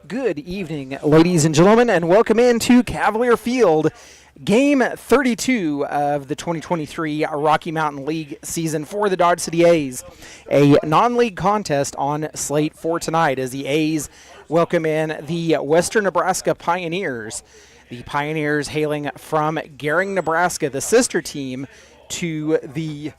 Good evening, ladies and gentlemen, and welcome into Cavalier Field, Game 32 of the 2023 Rocky Mountain League season for the Dodge City A's. A non-league contest on slate for tonight as the A's welcome in the Western Nebraska Pioneers. The Pioneers hailing from Gering, Nebraska, the sister team to the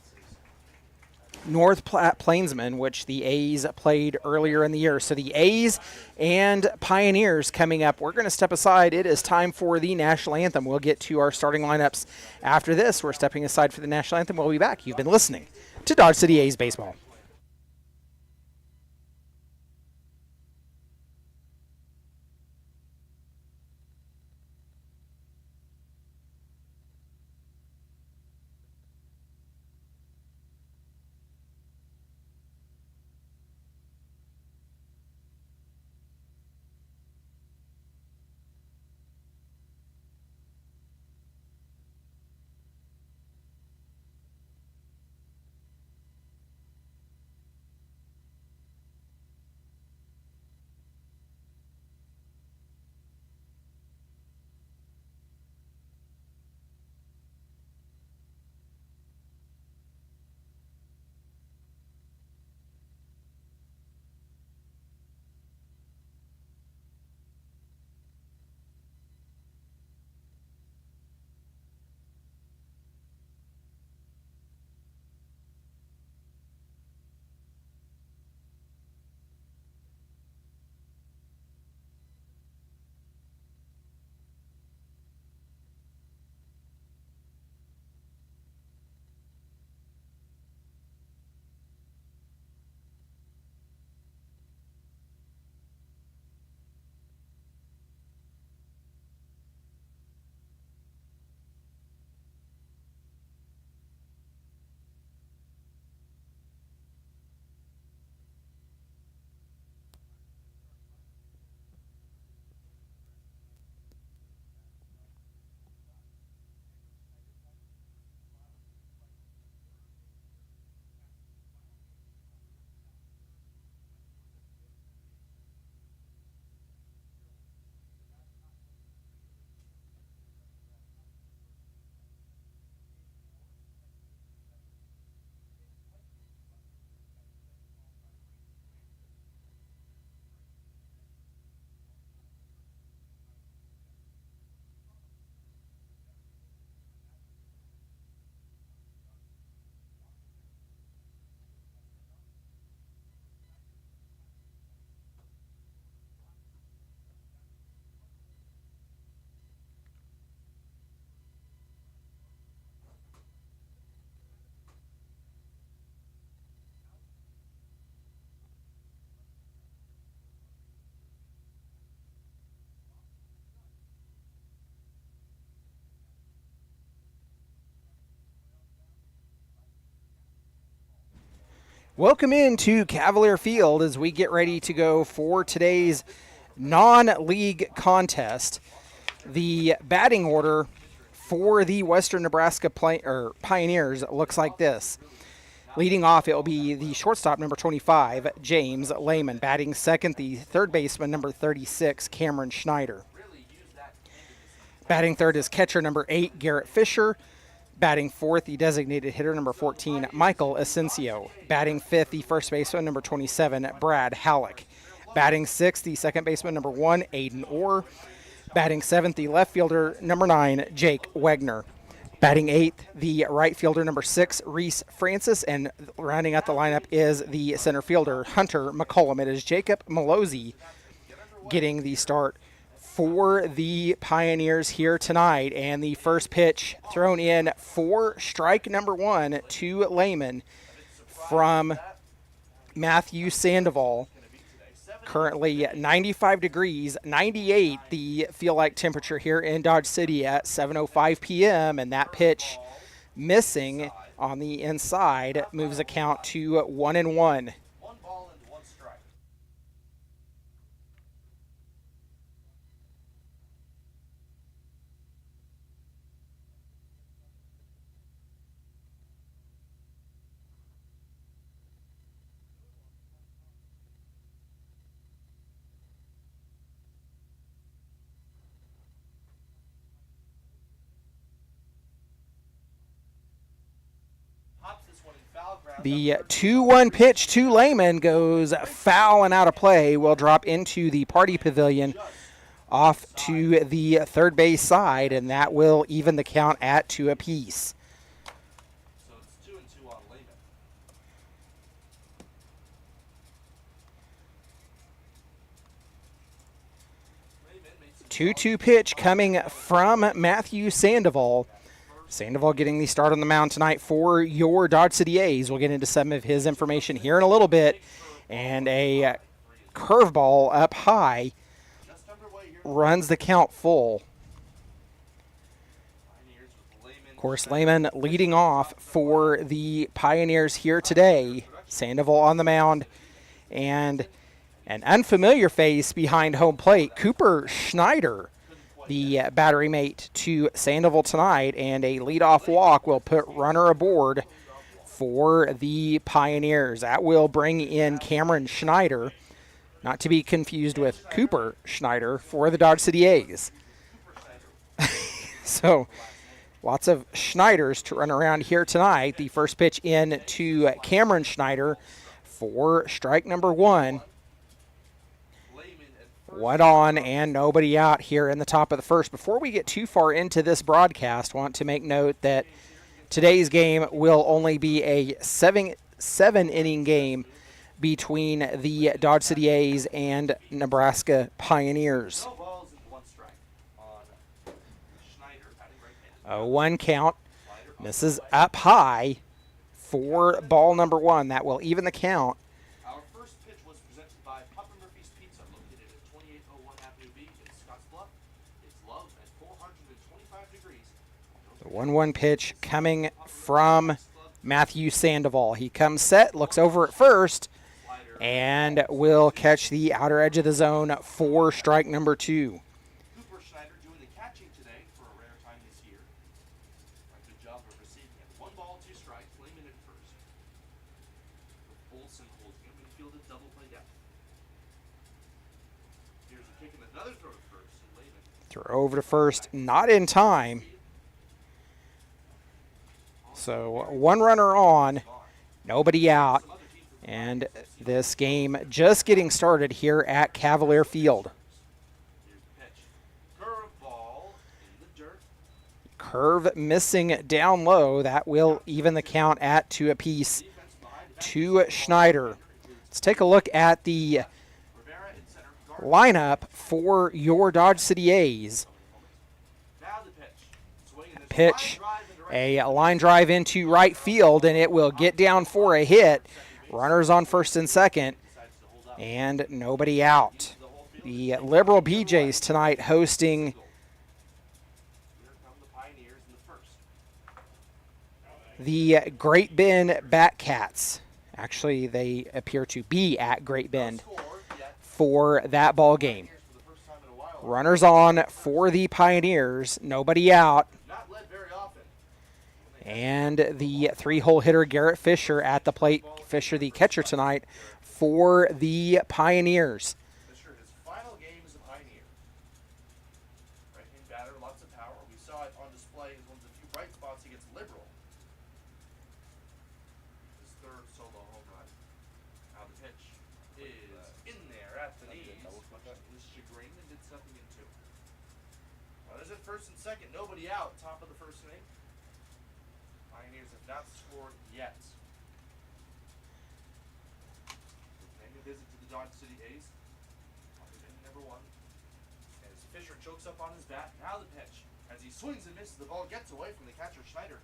North Platte Plainsmen, which the A's played earlier in the year. So the A's and Pioneers coming up. We're going to step aside. It is time for the national anthem. We'll get to our starting lineups after this. We're stepping aside for the national anthem. We'll be back. You've been listening to Dodge City A's Baseball. Welcome into Cavalier Field as we get ready to go for today's non-league contest. The batting order for the Western Nebraska Pioneers looks like this. Leading off, it will be the shortstop, number 25, James Lehman. Batting second, the third baseman, number 36, Cameron Schneider. Batting third is catcher, number 8, Garrett Fisher. Batting fourth, the designated hitter, number 14, Michael Asensio. Batting fifth, the first baseman, number 27, Brad Halleck. Batting sixth, the second baseman, number 1, Aiden Orr. Batting seventh, the left fielder, number 9, Jake Wegner. Batting eighth, the right fielder, number 6, Reese Francis. And rounding out the lineup is the center fielder, Hunter McCollum. It is Jacob Malozzi getting the start for the Pioneers here tonight. And the first pitch thrown in for strike number 1 to Lehman from Matthew Sandoval. Currently 95 degrees, 98 the feel-like temperature here in Dodge City at 7:05 p.m. And that pitch missing on the inside moves a count to 1-1. The 2-1 pitch to Lehman goes foul and out of play. Will drop into the party pavilion off to the third base side, and that will even the count at 2 apiece. So it's 2-2 on Lehman. 2-2 pitch coming from Matthew Sandoval. Sandoval getting the start on the mound tonight for your Dodge City A's. We'll get into some of his information here in a little bit. And a curveball up high runs the count full. Of course, Lehman leading off for the Pioneers here today. Sandoval on the mound, and an unfamiliar face behind home plate, Cooper Schneider, the battery mate to Sandoval tonight, and a leadoff walk will put runner aboard for the Pioneers. That will bring in Cameron Schneider, not to be confused with Cooper Schneider, for the Dodge City A's. So lots of Schneiders to run around here tonight. The first pitch in to Cameron Schneider for strike number 1. 1 on and nobody out here in the top of the first. Before we get too far into this broadcast, I want to make note that today's game will only be a seven-inning game between the Dodge City A's and Nebraska Pioneers. 0-1 count. Misses up high for ball number 1. That will even the count. Our first pitch was presented by Papa Murphy's Pizza, located at 2801 Avenue B in Scottsbluff. It's love at 425 degrees. The 1-1 pitch coming from Matthew Sandoval. He comes set, looks over at first, and will catch the outer edge of the zone for strike number 2. Cooper Schneider doing the catching today for a rare time this year. A good job of receiving it. 1 ball, 2 strikes, Lehman at first. Olsen holding him and fielded double play depth. Here's a kick and another throw to first, and Lehman. Throw over to first, not in time. So 1 runner on, nobody out, and this game just getting started here at Cavalier Field. Here's the pitch. Curveball in the dirt. Curve missing down low. That will even the count at 2 apiece to Schneider. Let's take a look at the Rivera in center. lineup for your Dodge City A's. Now the pitch. Swing and Pitch, a line drive into right field, and it will get down for a hit. Runners on first and second, and nobody out. The Liberal BJs tonight hosting Here come the Pioneers in the first. the Great Bend Batcats. Actually, they appear to be at Great Bend for that ball game. For the first time in a while. Runners on for the Pioneers, nobody out. Not led very often. And the 3-hole hitter Garrett Fisher at the plate. Fisher, the catcher tonight for the Pioneers. Fisher, his final game as a Pioneer. Right-hand batter, lots of power. We saw it on display as one of the few bright spots against Liberal. His 3rd solo home run. Now the pitch is in there at the knees. Much to his chagrin, and did something in 2. Well, there's at first and second. Nobody out. Top of the first inning. Pioneers have not scored yet. Paying a visit to the Dodge City A's. Number 1. As Fisher chokes up on his bat. Now the pitch. As he swings and misses, the ball gets away from the catcher Schneider.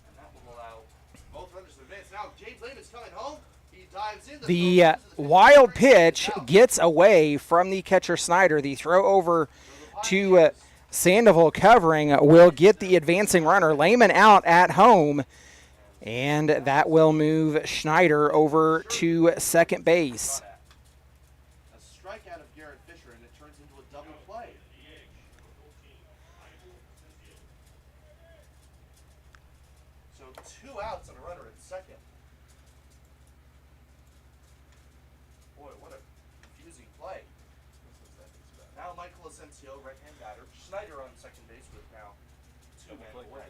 And that will allow both runners to advance. Now James Lehman's coming home. He dives in. The wild pitch gets away from the catcher Snyder. The throw over to Sandoval covering will get the advancing runner. Lehman out at home, and that will move Schneider over to second base. A strikeout of Garrett Fisher, and it turns into a double play. So 2 outs and a runner at second. Boy, what a confusing play. Now Michael Asensio, right-hand batter. Schneider on second base with now 2 men away.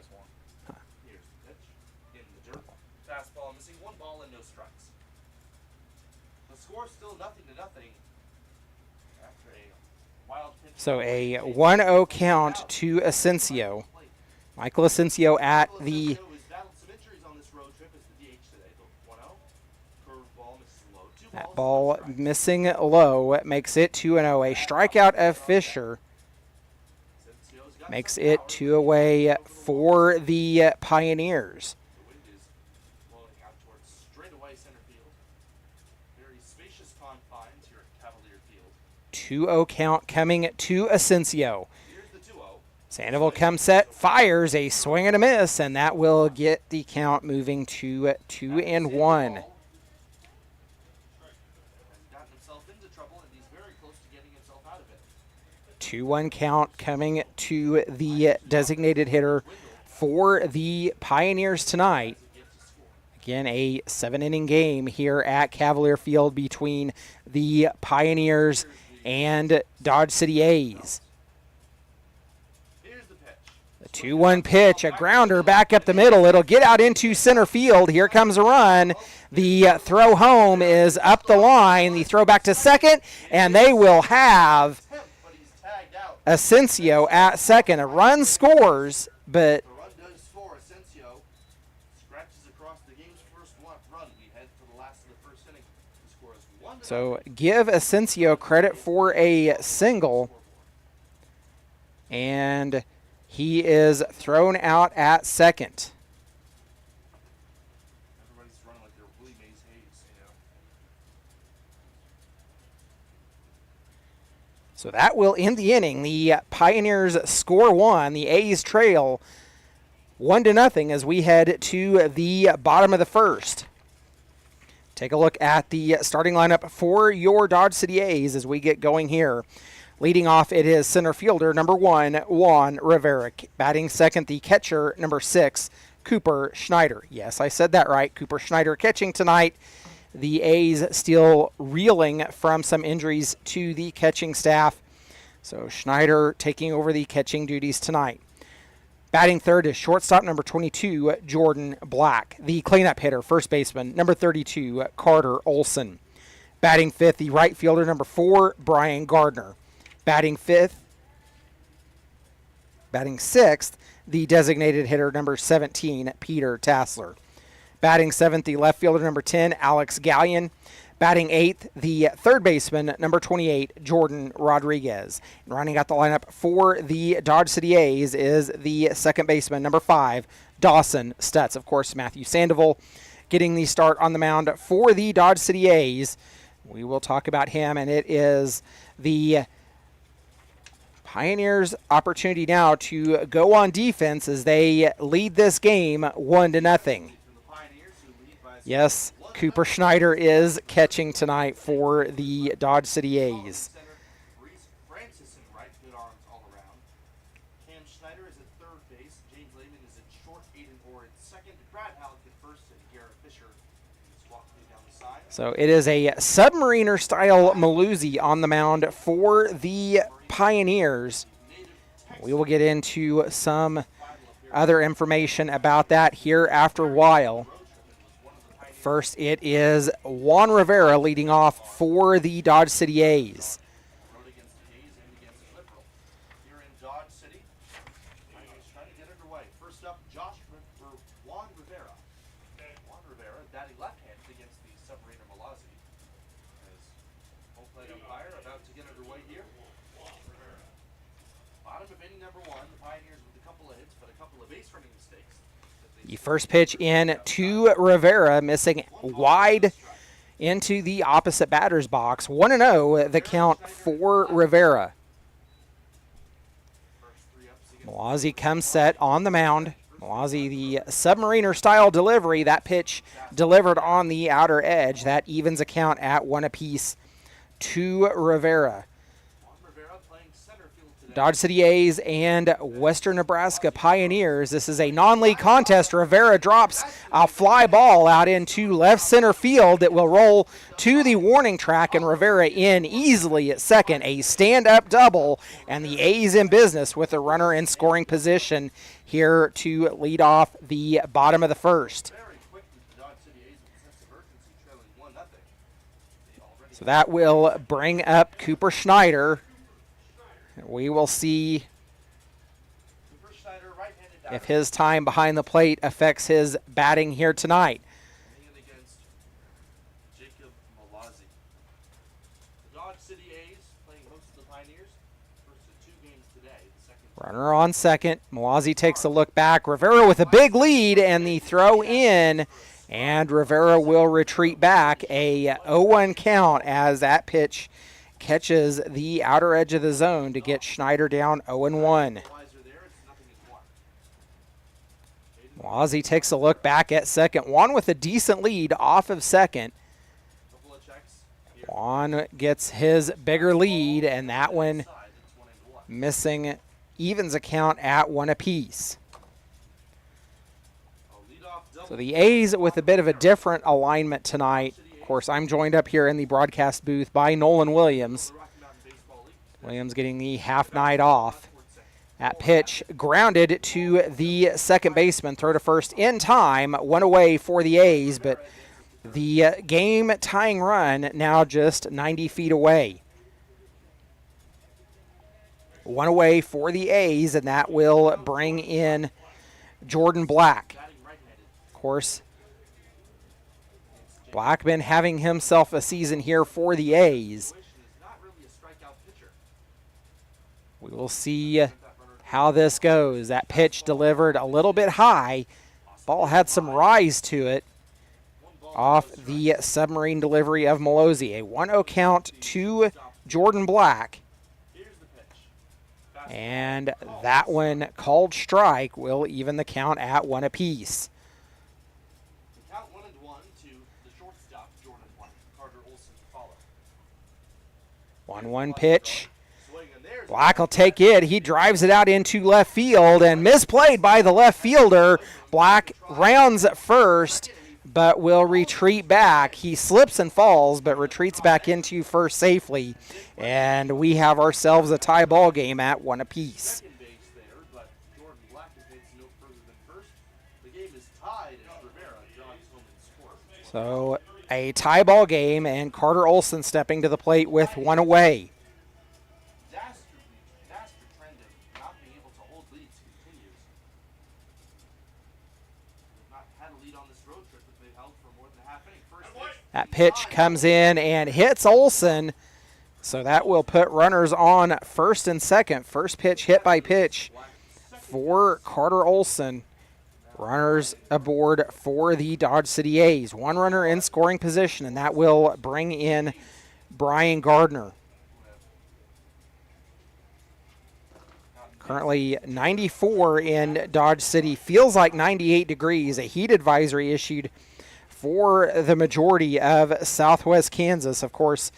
Here's the pitch in the dirt. Fastball missing 1 ball and no strikes. The score is still 0-0 after a wild pitch. So a 1-0 count to Asensio. Michael Asensio at the Has battled some injuries on this road trip as the DH today. The 1-0. Curveball misses low. 2 that balls, ball no strikes. missing low, makes it 2-0. A strikeout of Fisher Asensio's got makes some it power. 2 away for the Pioneers. The wind is blowing out towards straightaway center field. Very spacious confines here at Cavalier Field. 2-0 count coming to Asensio. Here's the 2-0. Sandoval comes set, fires a swing and a miss, and that will get the count moving to 2-1. Has gotten himself into trouble, and he's very close to getting himself out of it. 2-1 count coming to the designated hitter for the Pioneers tonight. Again, a 7-inning game here at Cavalier Field between the Pioneers and Dodge City A's. Here's the pitch. The 2-1 pitch, a grounder back up the middle. It'll get out into center field. Here comes a run. The throw home is up the line. The throw back to second, and they will have But he's tagged out. Asensio at second. A run scores, but The run does score. Asensio scratches across the game's first run. We head to the last of the first inning. The score is 1-0. so give Asensio credit for a single, and he is thrown out at second. Everybody's running like they're Willie Mays Hayes, you know. So that will end the inning. The Pioneers score 1. The A's trail 1-0 as we head to the bottom of the first. Take a look at the starting lineup for your Dodge City A's as we get going here. Leading off, it is center fielder number 1, Juan Rivera. Batting second, the catcher number 6, Cooper Schneider. Yes, I said that right. Cooper Schneider catching tonight. The A's still reeling from some injuries to the catching staff. So Schneider taking over the catching duties tonight. Batting third is shortstop number 22, Jordan Black. The cleanup hitter, first baseman, number 32, Carter Olson. Batting fifth, the right fielder number 4, Brian Gardner. Batting sixth, the designated hitter number 17, Peter Tassler. Batting seventh, the left fielder number 10, Alex Gallion. Batting eighth, the third baseman number 28, Jordan Rodriguez. And rounding out the lineup for the Dodge City A's is the second baseman number 5, Dawson Stutz. Of course, Matthew Sandoval getting the start on the mound for the Dodge City A's. We will talk about him, and it is the Pioneers' opportunity now to go on defense as they lead this game 1-0. Yes, Cooper Schneider is catching tonight for the Dodge City A's. Francis in right, good arms all around. Cam Schneider is at third base. James Lehman is at short. Aiden Orr at second. Brad Halleck at first, and Garrett Fisher is walking down the side. So it is a submariner-style Maluzzi on the mound for the Pioneers. We will get into some other information about that here after a while. First, it is Juan Rivera leading off for the Dodge City A's. Road against the A's and against the Liberal. Here in Dodge City, Pioneers trying to get underway. First up, Juan Rivera. Juan Rivera batting left-handed against the submariner Malazzi. As home plate umpire about to get underway here. Bottom of inning number 1, the Pioneers with a couple of hits, but a couple of base running mistakes. The first pitch in to Rivera, missing wide into the opposite batter's box. 1-0 the count for Rivera. Malazzi comes set on the mound. Malazzi, the submariner-style delivery. That pitch delivered on the outer edge. That evens a count at 1 apiece to Rivera. Dodge City A's and Western Nebraska Pioneers. This is a non-league contest. Rivera drops a fly ball out into left center field that will roll to the warning track, and Rivera in easily at second. A stand-up double, and the A's in business with a runner in scoring position here to lead off the bottom of the first. Very quickly, the Dodge City A's So that will bring up Cooper Schneider. We will see Cooper Schneider, right-handed if batter. his time behind the plate affects his batting here tonight. Coming in against Jacob Malazi. The Dodge City A's playing host to the Pioneers. First of 2 games today. The second Runner on second. Malazi takes a look back. Rivera with a big lead, and the throw in. And Rivera will retreat back. A 0-1 count as that pitch catches the outer edge of the zone to get Schneider down 0-1. wiser there. It's nothing in one. Malazi takes a look back at second. Juan with a decent lead off of second. Couple of checks. Here. Juan gets his bigger lead, and that one Inside, it's 1-1. missing evens a count at 1 apiece. A leadoff double. So the A's with a bit of a different alignment tonight. Of course, I'm joined up here in the broadcast booth by Nolan Williams. The Rocky Mountain Baseball League. Williams getting the half night off. At pitch, grounded to the second baseman. Throw to first in time. 1 away for the A's, but the game tying run now just 90 feet away. 1 away for the A's, and that will bring in Jordan Black. Batting right-handed. Of course, Black been having himself a season here for the A's. Situation is not really a strikeout pitcher. We will see how this goes. That pitch delivered a little bit high. Ball had some rise to it off the submarine delivery of Malozzi. A 1-0 count to Jordan Black. Here's the pitch. And that one called strike will even the count at 1 apiece. The count 1-1 to the shortstop, Jordan Black. Carter Olson to follow. 1-1 pitch. Swing, and there's Black will take it. He drives it out into left field and misplayed by the left fielder. Black rounds at first, but will retreat back. He slips and falls, but retreats back into first safely. And we have ourselves a tie ball game at 1 apiece. second base there, but Jordan Black advances no further than first. The game is tied as Rivera jogs home and scores. So a tie ball game, and Carter Olson stepping to the plate with 1 away. Disaster trend of not being able to hold leads continues. They've not had a lead on this road trip that they've held for more than a half inning. First pitch. That pitch comes in and hits Olson. So that will put runners on first and second. First pitch hit by pitch for Carter Olson. Runners aboard for the Dodge City A's. 1 runner in scoring position, and that will bring in Brian Gardner. Currently 94 in Dodge City. Feels like 98 degrees. A heat advisory issued for the majority of southwest Kansas. Of course,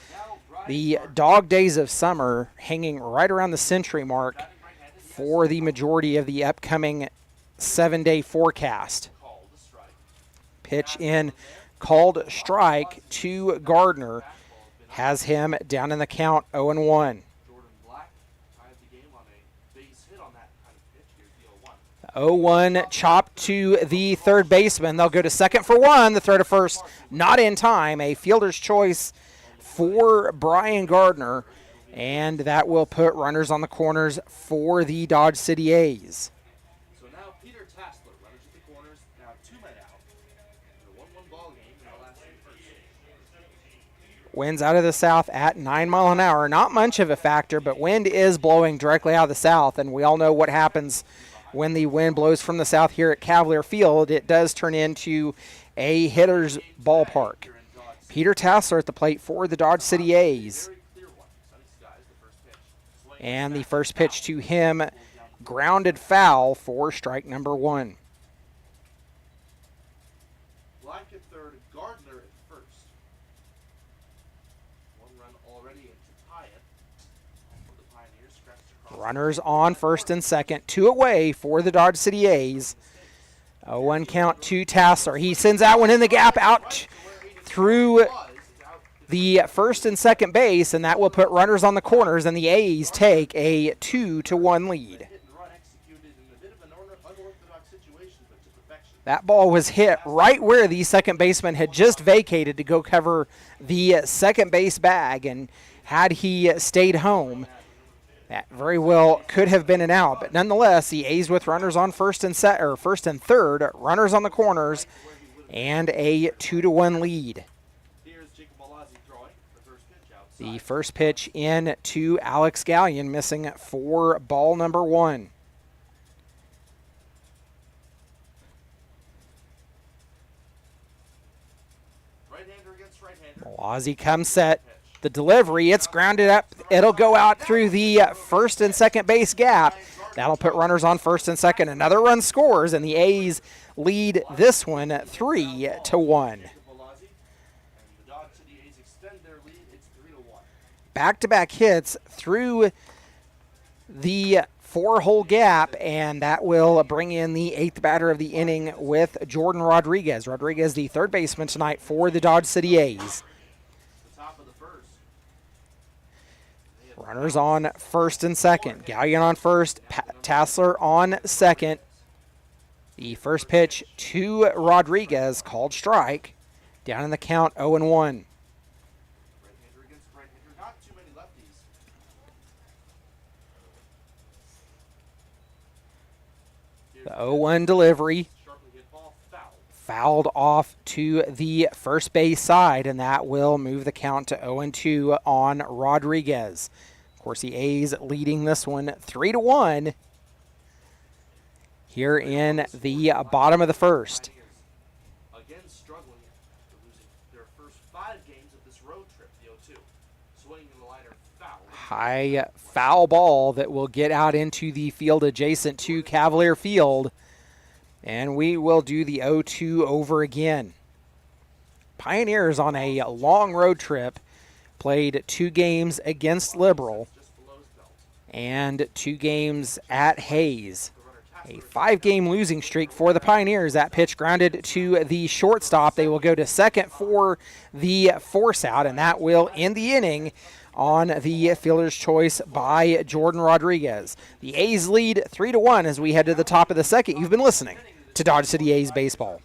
the dog days of summer hanging right around the century mark for the majority of the upcoming 7-day forecast. Pitch in, called strike to Gardner, has him down in the count 0-1. Jordan Black tied the game on a base hit on that kind of pitch. Here's the 0-1. 0-1 chop to the third baseman. They'll go to second for 1. The throw to first not in time. A fielder's choice for Brian Gardner, and that will put runners on the corners for the Dodge City A's. So now Peter Tassler runners at the corners. Now 2 men out. In a 1-1 ball game in the last inning. Winds out of the south at 9 miles an hour. Not much of a factor, but wind is blowing directly out of the south, and we all know what happens when the wind blows from the south here at Cavalier Field. It does turn into a hitter's ballpark. Peter Tassler at the plate for the Dodge City A's. Very clear one. Sunny skies, the first pitch. Swing And the first pitch to him, grounded foul for strike number 1. Black at third, Gardner at first. 1 run already in to tie it. For the Pioneers, scratched across. Runners on first and second, 2 away for the Dodge City A's. A 1 count to Tassler. He sends that one in the gap out through the first and second base, and that will put runners on the corners, and the A's take a 2-1 lead. Hit and run executed in a bit of an unorthodox situation, but to perfection. That ball was hit right where the second baseman had just vacated to go cover the second base bag, and had he stayed home, that very well could have been an out. But nonetheless, the A's with runners on first and third, runners on the corners, and a 2-1 lead. The first pitch in to Alex Gallion, missing for ball number 1. Malazzi comes set. The delivery, it's grounded up. It'll go out through the first and second base gap. That'll put runners on first and second. Another run scores, and the A's lead this one 3-1. Back-to-back hits through the 4-hole gap, and that will bring in the 8th batter of the inning with Jordan Rodriguez. Rodriguez, the third baseman tonight for the Dodge City A's. Runners on first and second. Gallion on first, Tassler on second. The first pitch to Rodriguez, called strike. Down in the count, 0-1. The 0-1 delivery, fouled off to the first base side, and that will move the count to 0-2 on Rodriguez. Of course, the A's leading this one 3-1 here in the bottom of the first. Again, struggling after losing their first 5 games of this road trip, the 0-2. Swinging in the liner, foul. High foul ball that will get out into the field adjacent to Cavalier Field, and we will do the 0-2 over again. Pioneers on a long road trip played 2 games against Liberal and 2 games at Hayes. A 5-game losing streak for the Pioneers. That pitch grounded to the shortstop. They will go to second for the force out, and that will end the inning on the fielder's choice by Jordan Rodriguez. The A's lead 3-1 as we head to the top of the second. You've been listening to Dodge City A's Baseball.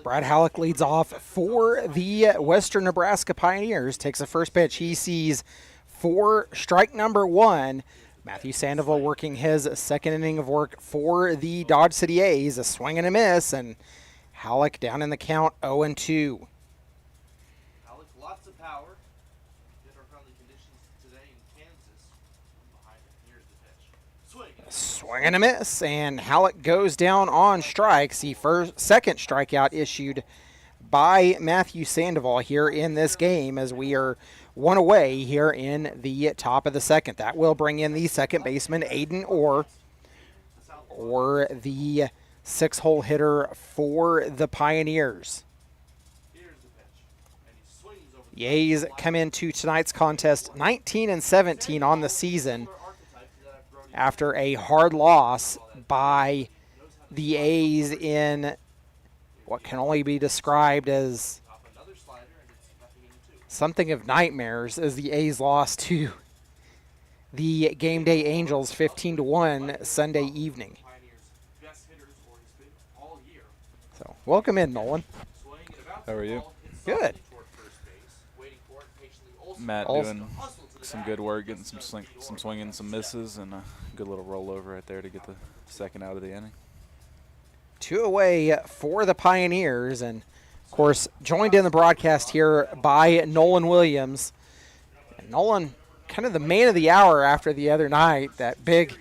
Brad Halleck leads off for the Western Nebraska Pioneers. Takes the first pitch. He sees for strike number 1. Matthew Sandoval working his second inning of work for the Dodge City A's. A swing and a miss, and Halleck down in the count 0-2. Halleck, lots of power. Get our friendly conditions today in Kansas. Behind it, here's the pitch. Swing and a miss, and Halleck goes down on strikes. The second strikeout issued by Matthew Sandoval here in this game, as we are one away here in the top of the second. That will bring in the second baseman, Aiden Orr, or the 6-hole hitter for the Pioneers. The A's come into tonight's contest 19-17 on the season after a hard loss by the A's in what can only be described as something of nightmares, as the A's lost to the Game Day Angels 15-1 Sunday evening. So, welcome in, Nolan. How are you? Good. Matt doing some good work, getting some swinging, some misses, and a good little rollover right there to get the second out of the inning. 2 away for the Pioneers, and of course joined in the broadcast here by Nolan Williams. And Nolan, kind of the man of the hour after the other night, that big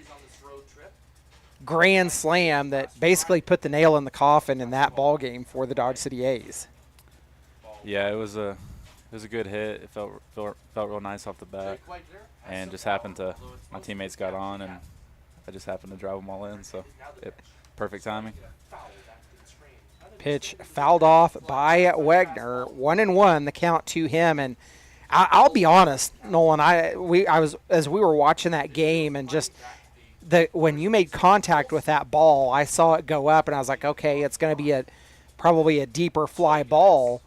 grand slam that basically put the nail in the coffin in that ball game for the Dodge City A's. Yeah, it was a good hit. It felt real nice off the bat, and just happened to, my teammates got on, and I just happened to drive them all in, so perfect timing. Pitch fouled off by Wegner. 1-1 the count to him, and I'll be honest, Nolan. I was, as we were watching that game, and just when you made contact with that ball, I saw it go up, and I was like, okay, it's going to be probably a deeper fly ball.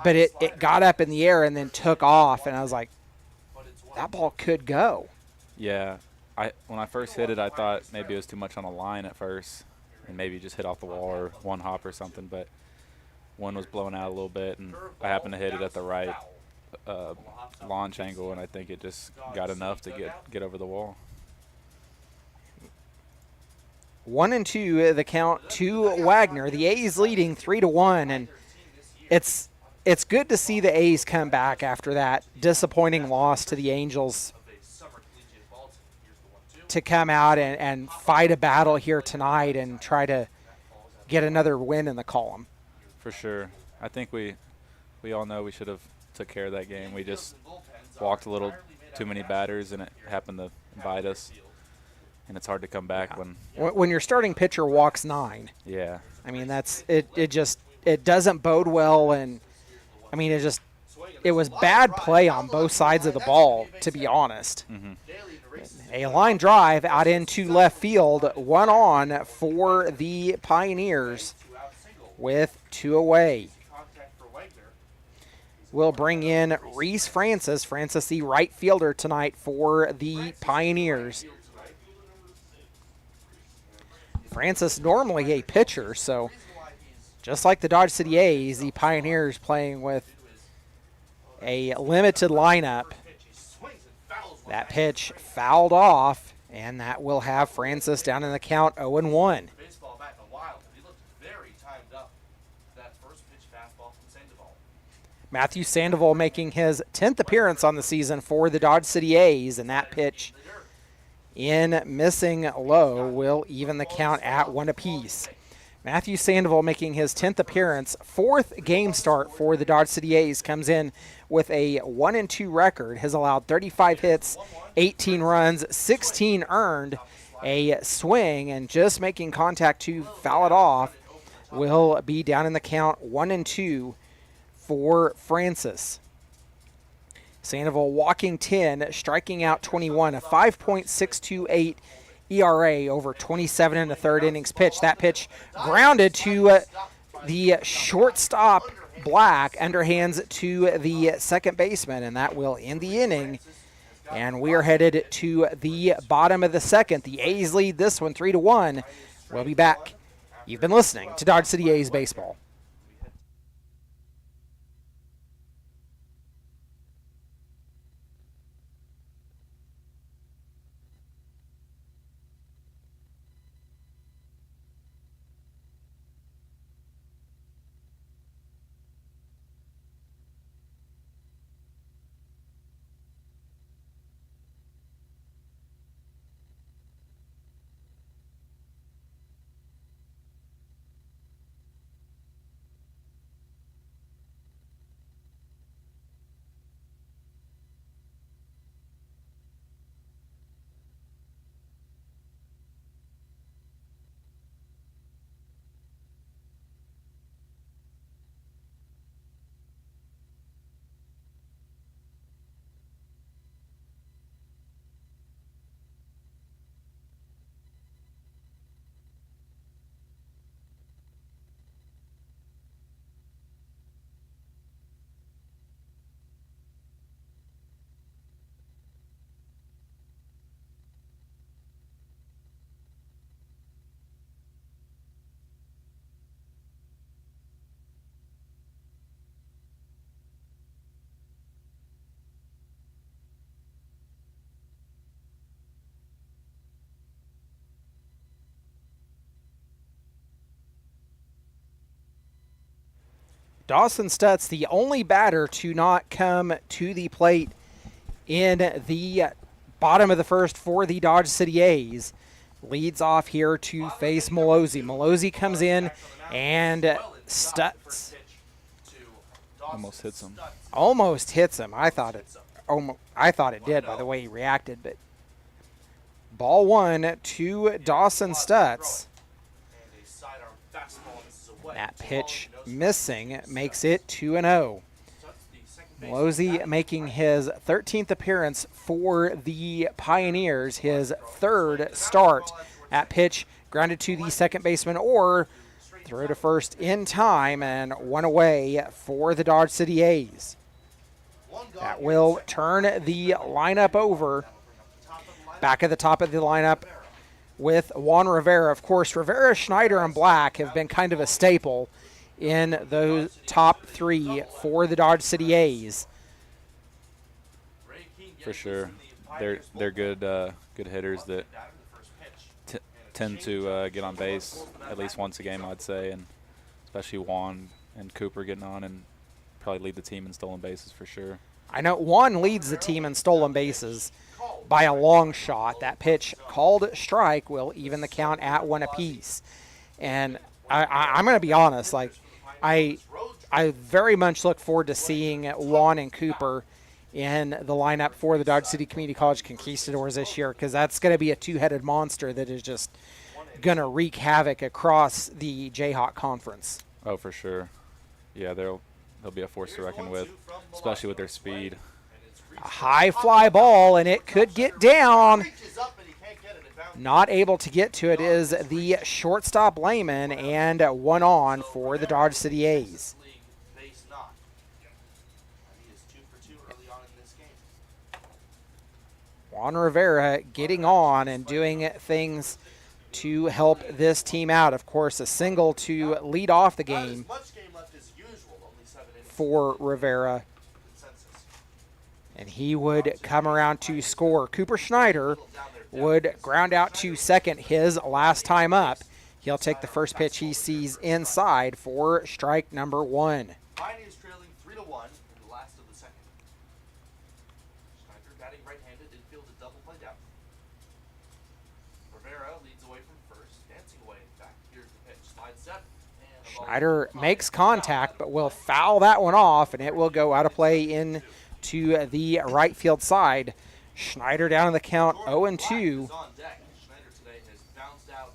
But it got up in the air and then took off, and I was like, that ball could go. Yeah, when I first hit it, I thought maybe it was too much on the line at first, and maybe just hit off the wall or one hop or something, but one was blown out a little bit, and I happened to hit it at the right launch angle, and I think it just got enough to get over the wall. 1-2 the count to Wagner. The A's leading 3-1, and it's good to see the A's come back after that disappointing loss to the Angels, to come out and fight a battle here tonight and try to get another win in the column. For sure. I think we all know we should have took care of that game. We just walked a little too many batters, and it happened to bite us. And it's hard to come back when your starting pitcher walks 9. Yeah. I mean, it doesn't bode well, and I mean, it was bad play on both sides of the ball, to be honest. Mm-hmm. A line drive out into left field, 1 on for the Pioneers with 2 away. We'll bring in Reese Francis. Francis, the right fielder tonight for the Pioneers. Francis normally a pitcher, so just like the Dodge City A's, the Pioneers playing with a limited lineup. That pitch fouled off, and that will have Francis down in the count 0-1. Matthew Sandoval making his 10th appearance on the season for the Dodge City A's, and that pitch in missing low will even the count at 1 apiece. Matthew Sandoval making his 10th appearance, 4th game start for the Dodge City A's, comes in with a 1-2 record, has allowed 35 hits, 18 runs, 16 earned, a swing, and just making contact to foul it off will be down in the count 1-2 for Francis. Sandoval walking 10, striking out 21, a 5.628 ERA over 27 and a third innings pitched. That pitch grounded to the shortstop Black, underhands to the second baseman, and that will end the inning. And we are headed to the bottom of the second. The A's lead this one 3-1. We'll be back. You've been listening to Dodge City A's Baseball. Dawson Stutz, the only batter to not come to the plate in the bottom of the first for the Dodge City A's, leads off here to face Malozzi. Malozzi comes in, and Stutz Almost hits him. almost hits him. I thought it did by the way he reacted, but ball one to Dawson Stutz. That pitch missing makes it 2-0. Malozzi making his 13th appearance for the Pioneers, his third start. That pitch grounded to the second baseman, or throw to first in time, and one away for the Dodge City A's. That will turn the lineup over. Back at the top of the lineup with Juan Rivera. Of course, Rivera, Schneider, and Black have been kind of a staple in those top three for the Dodge City A's. For sure. They're good good hitters that tend to get on base at least once a game, I'd say, and especially Juan and Cooper getting on and probably lead the team in stolen bases for sure. I know Juan leads the team in stolen bases by a long shot. That pitch called strike will even the count at one apiece. And I'm going to be honest, like I very much look forward to seeing Juan and Cooper in the lineup for the Dodge City Community College Conquistadors this year, because that's going to be a two-headed monster that is just going to wreak havoc across the Jayhawk Conference. Oh, for sure. Yeah, they'll be a force to reckon with, especially with their speed. A high fly ball, and it could get down. Not able to get to it is the shortstop Lehman, and one on for the Dodge City A's. Juan Rivera getting on and doing things to help this team out. Of course, a single to lead off the game for Rivera. And he would come around to score. Cooper Schneider would ground out to second his last time up. He'll take the first pitch he sees inside for strike number one. Pioneers trailing 3-1 in the last of the second. Schneider batting right-handed, infield a double play down. Rivera leads away from first, dancing away back. Here's the pitch, slide set. Schneider makes contact, but will foul that one off, and it will go out of play in to the right field side. Schneider down in the count 0-2. Schneider today has bounced out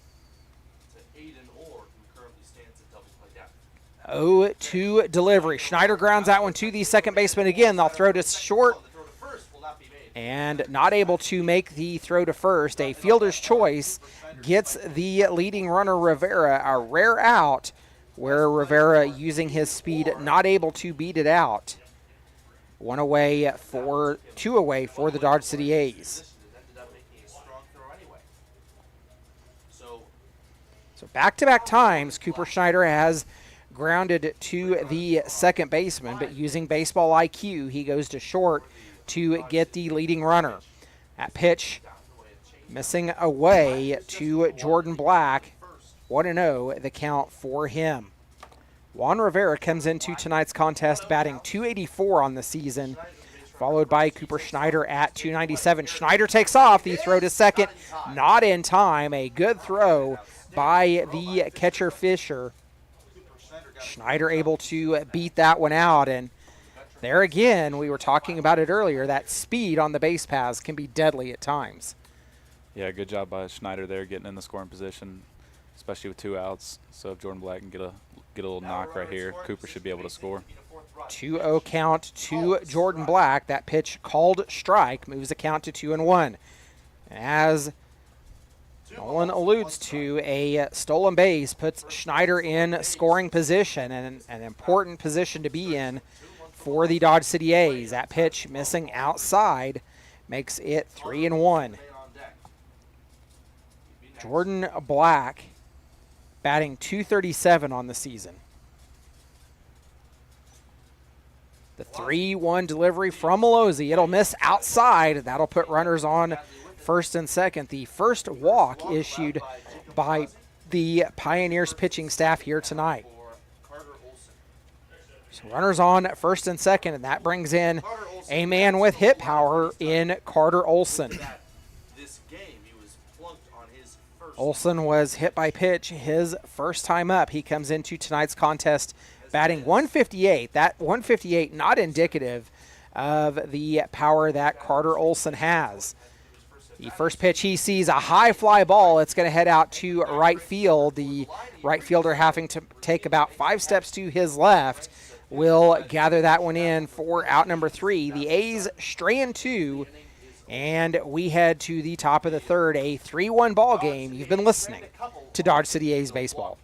to Aiden Orr, who currently stands at double play down. 0-2 delivery. Schneider grounds that one to the second baseman again. They'll throw to short, and not able to make the throw to first. A fielder's choice gets the leading runner Rivera a rare out, where Rivera, using his speed, not able to beat it out. Two away for the Dodge City A's. So back-to-back times, Cooper Schneider has grounded to the second baseman, but using baseball IQ, he goes to short to get the leading runner. That pitch missing away to Jordan Black. 1-0 the count for him. Juan Rivera comes into tonight's contest batting .284 on the season, followed by Cooper Schneider at .297. Schneider takes off. The throw to second, not in time. A good throw by the catcher Fisher. Schneider able to beat that one out, and there again, we were talking about it earlier, that speed on the base paths can be deadly at times. Yeah, good job by Schneider there, getting in the scoring position, especially with 2 outs. So if Jordan Black can get a little knock right here, Cooper should be able to score. 2-0 count to Jordan Black. That pitch called strike moves the count to 2-1. As Nolan alludes to, a stolen base puts Schneider in scoring position, and an important position to be in for the Dodge City A's. That pitch missing outside makes it 3-1. Jordan Black batting .237 on the season. The 3-1 delivery from Malozzi. It'll miss outside. That'll put runners on first and second. The first walk issued by the Pioneers pitching staff here tonight. So runners on at first and second, and that brings in a man with hit power in Carter Olson. This game, he was plunked on his first. Olson was hit by pitch his first time up. He comes into tonight's contest batting 158. That 158 not indicative of the power that Carter Olson has. The first pitch he sees, a high fly ball. It's going to head out to right field. The right fielder having to take about 5 steps to his left will gather that one in for out number 3. The A's strand 2, and we head to the top of the third, a 3-1 ball game. You've been listening to Dodge City A's baseball.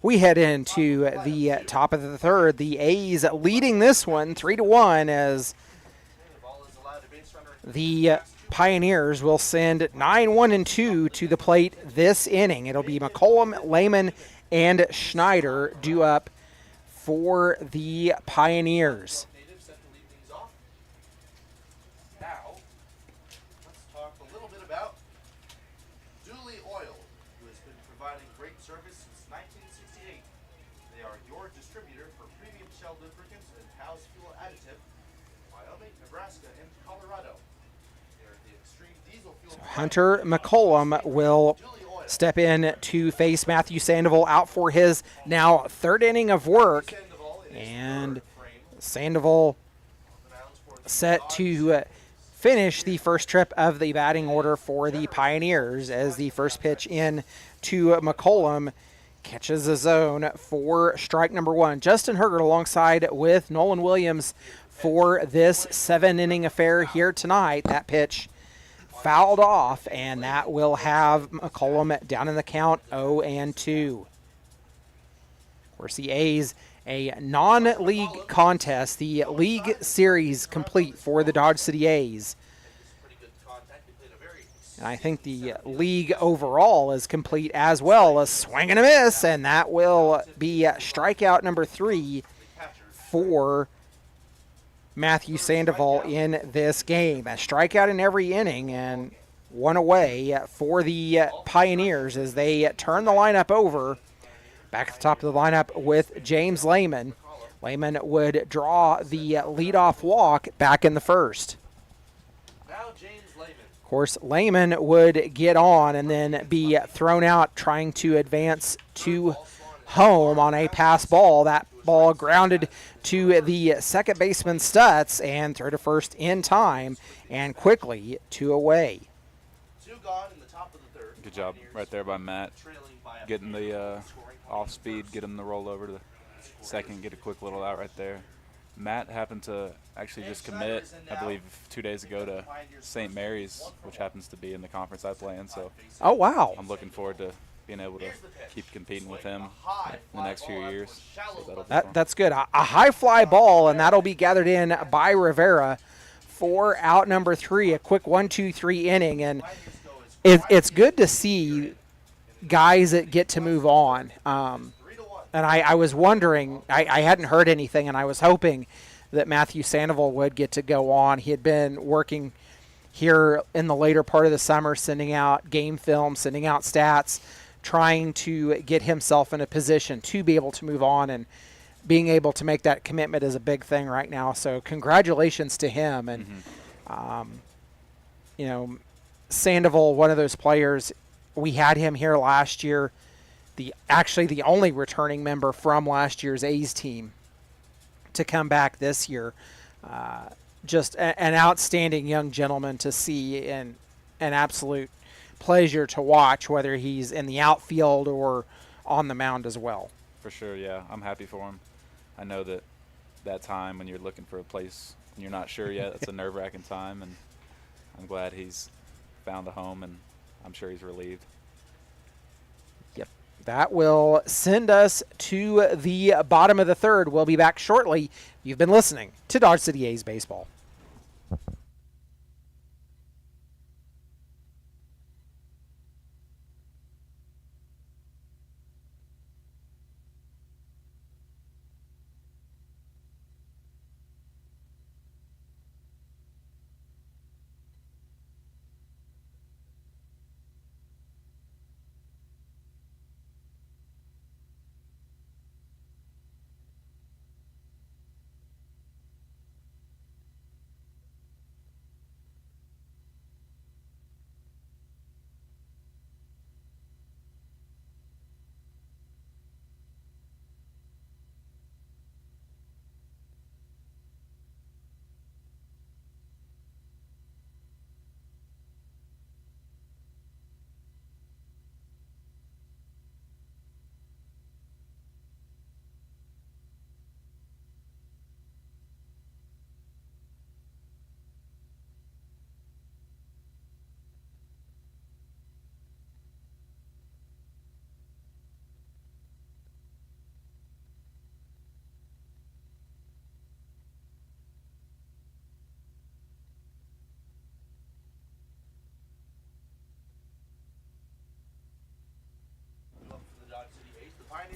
We head into the top of the third. The A's leading this one 3-1 as the Pioneers will send 9-1-2 to the plate this inning. It'll be McCollum, Lehman, and Schneider due up for the Pioneers. Nebraska and Colorado. Hunter McCollum will step in to face Matthew Sandoval out for his now third inning of work. And Sandoval set to finish the first trip of the batting order for the Pioneers as the first pitch in to McCollum catches a zone for strike number 1. Justin Hergert alongside with Nolan Williams for this 7-inning affair here tonight. That pitch fouled off, and that will have McCollum down in the count 0-2. Of course, the A's, a non-league contest, the league series complete for the Dodge City A's. And I think the league overall is complete as well. A swing and a miss, and that will be strikeout number 3 for Matthew Sandoval in this game. A strikeout in every inning and one away for the Pioneers as they turn the lineup over. Back at the top of the lineup with James Lehman. Lehman would draw the leadoff walk back in the first. Now James Lehman. Of course, Lehman would get on and then be thrown out trying to advance to home on a pass ball. That ball grounded to the second baseman Stutz and throw to first in time and quickly 2 away. 2 gone in the top of the third. Good job right there by Matt. Getting the off speed, get him the roll over to the second, get a quick little out right there. Matt happened to actually just commit, I believe, 2 days ago to St. Mary's, which happens to be in the conference I play in. So oh, wow. I'm looking forward to being able to keep competing with him in the next few years. So that'll be fun. That's good. A high fly ball, and that'll be gathered in by Rivera for out number 3. A quick 1-2-3 inning, and it's good to see guys that get to move on. And I was wondering, I hadn't heard anything, and I was hoping that Matthew Sandoval would get to go on. He had been working here in the later part of the summer, sending out game film, sending out stats, trying to get himself in a position to be able to move on, and being able to make that commitment is a big thing right now. So congratulations to him. And, Sandoval, one of those players, we had him here last year, actually the only returning member from last year's A's team to come back this year. Just an outstanding young gentleman to see, and an absolute pleasure to watch, whether he's in the outfield or on the mound as well. For sure, yeah. I'm happy for him. I know that time when you're looking for a place and you're not sure yet, it's a nerve-wracking time, and I'm glad he's found a home, and I'm sure he's relieved. Yep. That will send us to the bottom of the third. We'll be back shortly. You've been listening to Dodge City A's Baseball.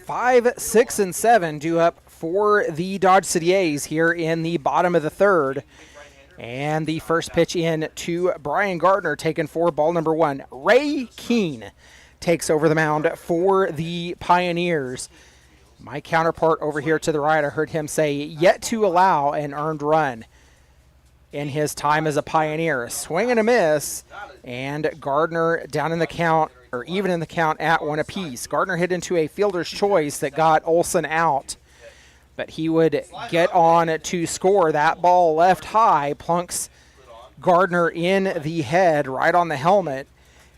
Five, 6, and 7 due up for the Dodge City A's here in the bottom of the third. And the first pitch in to Brian Gardner, taken for ball number 1. Ray Keene takes over the mound for the Pioneers. My counterpart over here to the right, I heard him say, yet to allow an earned run in his time as a Pioneer. Swing and a miss, and Gardner down in the count, or even in the count at 1 apiece. Gardner hit into a fielder's choice that got Olsen out, but he would get on to score. That ball left high, plunks Gardner in the head, right on the helmet.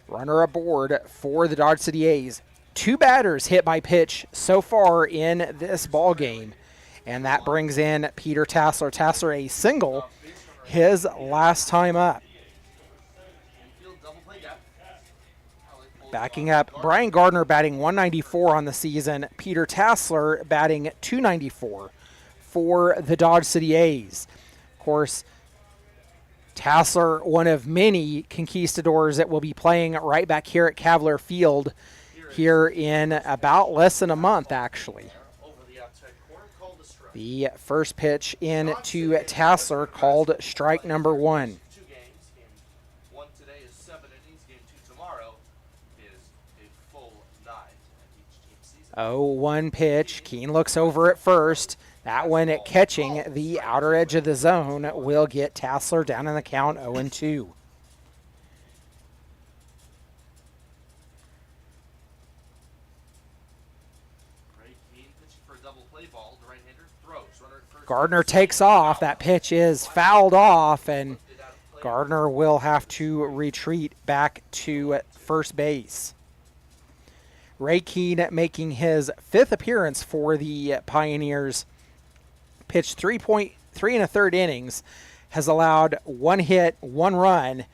Runner aboard for the Dodge City A's. 2 batters hit by pitch so far in this ball game, and that brings in Peter Tassler. Tassler a single, his last time up. Backing up, Brian Gardner batting 194 on the season. Peter Tassler batting 294 for the Dodge City A's. Of course, Tassler, one of many conquistadors that will be playing right back here at Cavalier Field here in about less than a month, actually. The first pitch in to Tassler, called strike number 1. 0-1 pitch. Keene looks over at first. That one at catching the outer edge of the zone will get Tassler down in the count 0-2. Gardner takes off. That pitch is fouled off, and Gardner will have to retreat back to first base. Ray Keene making his 5th appearance for the Pioneers. Pitched 3 1/3 innings, has allowed 1 hit, 1 run,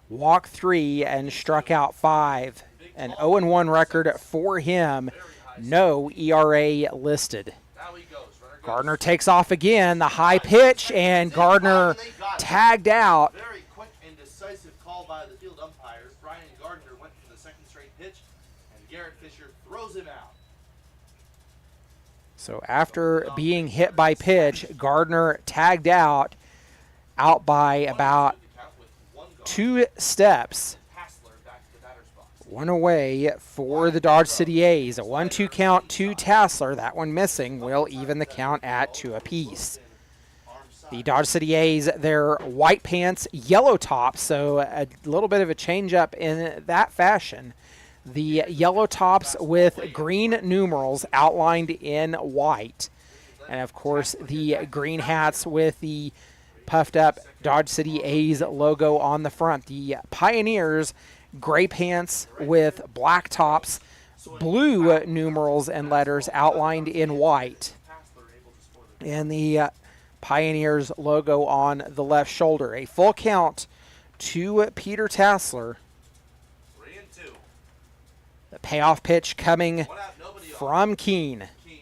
walked 3, and struck out 5. an 0-1 record for him. No ERA listed. Now he goes. Runner goes. Gardner takes off again. The high pitch, and Gardner tagged out. Very quick and decisive call by the field umpires. Brian Gardner went for the second straight pitch, and Garrett Fisher throws him out. So after being hit by pitch, Gardner tagged out by about 2 steps. Hassler back to the batter's box. One away for the Dodge City A's. A 1-2 count to Tassler. That one missing will even the count at 2 apiece. The Dodge City A's, their white pants, yellow tops, so a little bit of a change up in that fashion. The yellow tops with green numerals outlined in white. And of course the green hats with the puffed up Dodge City A's logo on the front. The Pioneers, gray pants with black tops, blue numerals and letters outlined in white. And the Pioneers logo on the left shoulder. A full count to Peter Tassler. 3-2. The payoff pitch coming 1 out, nobody on. from Keene. Keene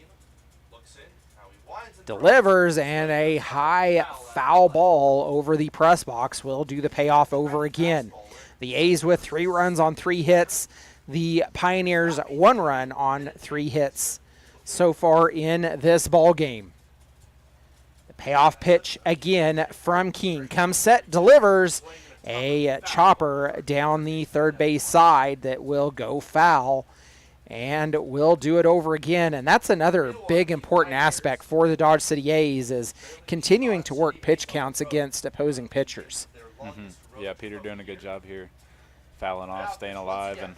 looks in. Now he winds and Delivers, and a high foul ball over the press box will do the payoff over again. The A's with 3 runs on 3 hits. The Pioneers 1 run on 3 hits so far in this ball game. The payoff pitch again from Keene. Comes set, delivers a chopper down the third base side that will go foul, and we'll do it over again. And that's another big important aspect for the Dodge City A's, is continuing to work pitch counts against opposing pitchers. Yeah, Peter doing a good job here, fouling off, staying alive, and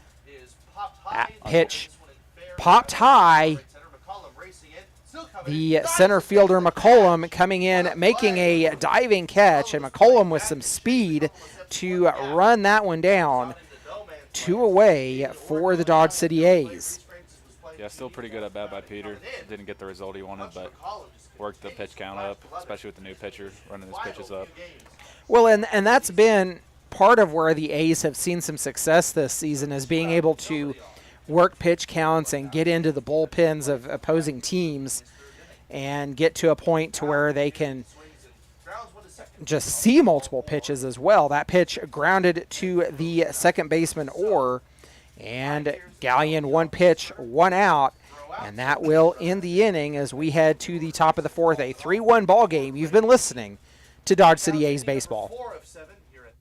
That pitch popped high. The center fielder McCollum coming in, making a diving catch, and McCollum with some speed to run that one down. 2 away for the Dodge City A's. yeah, still pretty good at bat by Peter. Didn't get the result he wanted, but worked the pitch count up, especially with the new pitcher running his pitches up. Well, and that's been part of where the A's have seen some success this season, is being able to work pitch counts and get into the bullpens of opposing teams and get to a point to where they can just see multiple pitches as well. That pitch grounded to the second baseman Orr, and Gallion 1 pitch, 1 out, and that will end the inning as we head to the top of the 4th. A 3-1 ball game. You've been listening to Dodge City A's baseball. 4 of 7 here at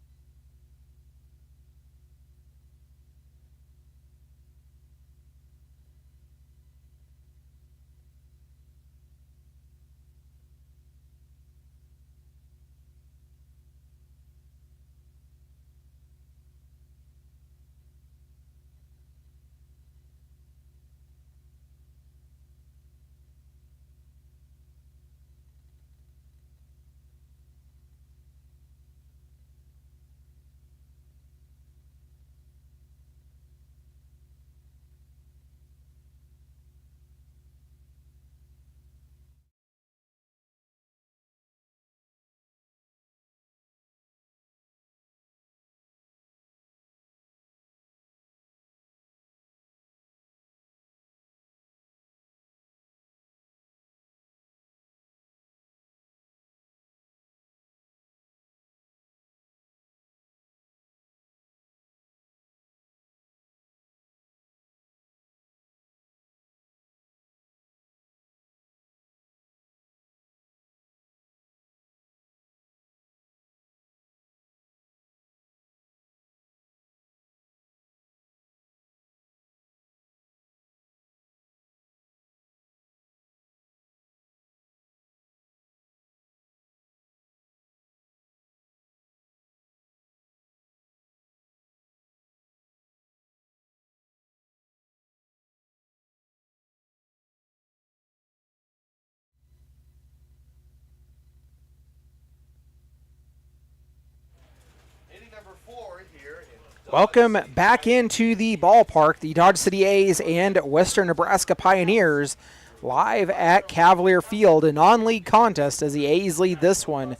inning number 4 here in Welcome back into the ballpark. The Dodge City A's and Western Nebraska Pioneers live at Cavalier Field, a non-league contest as the A's lead this one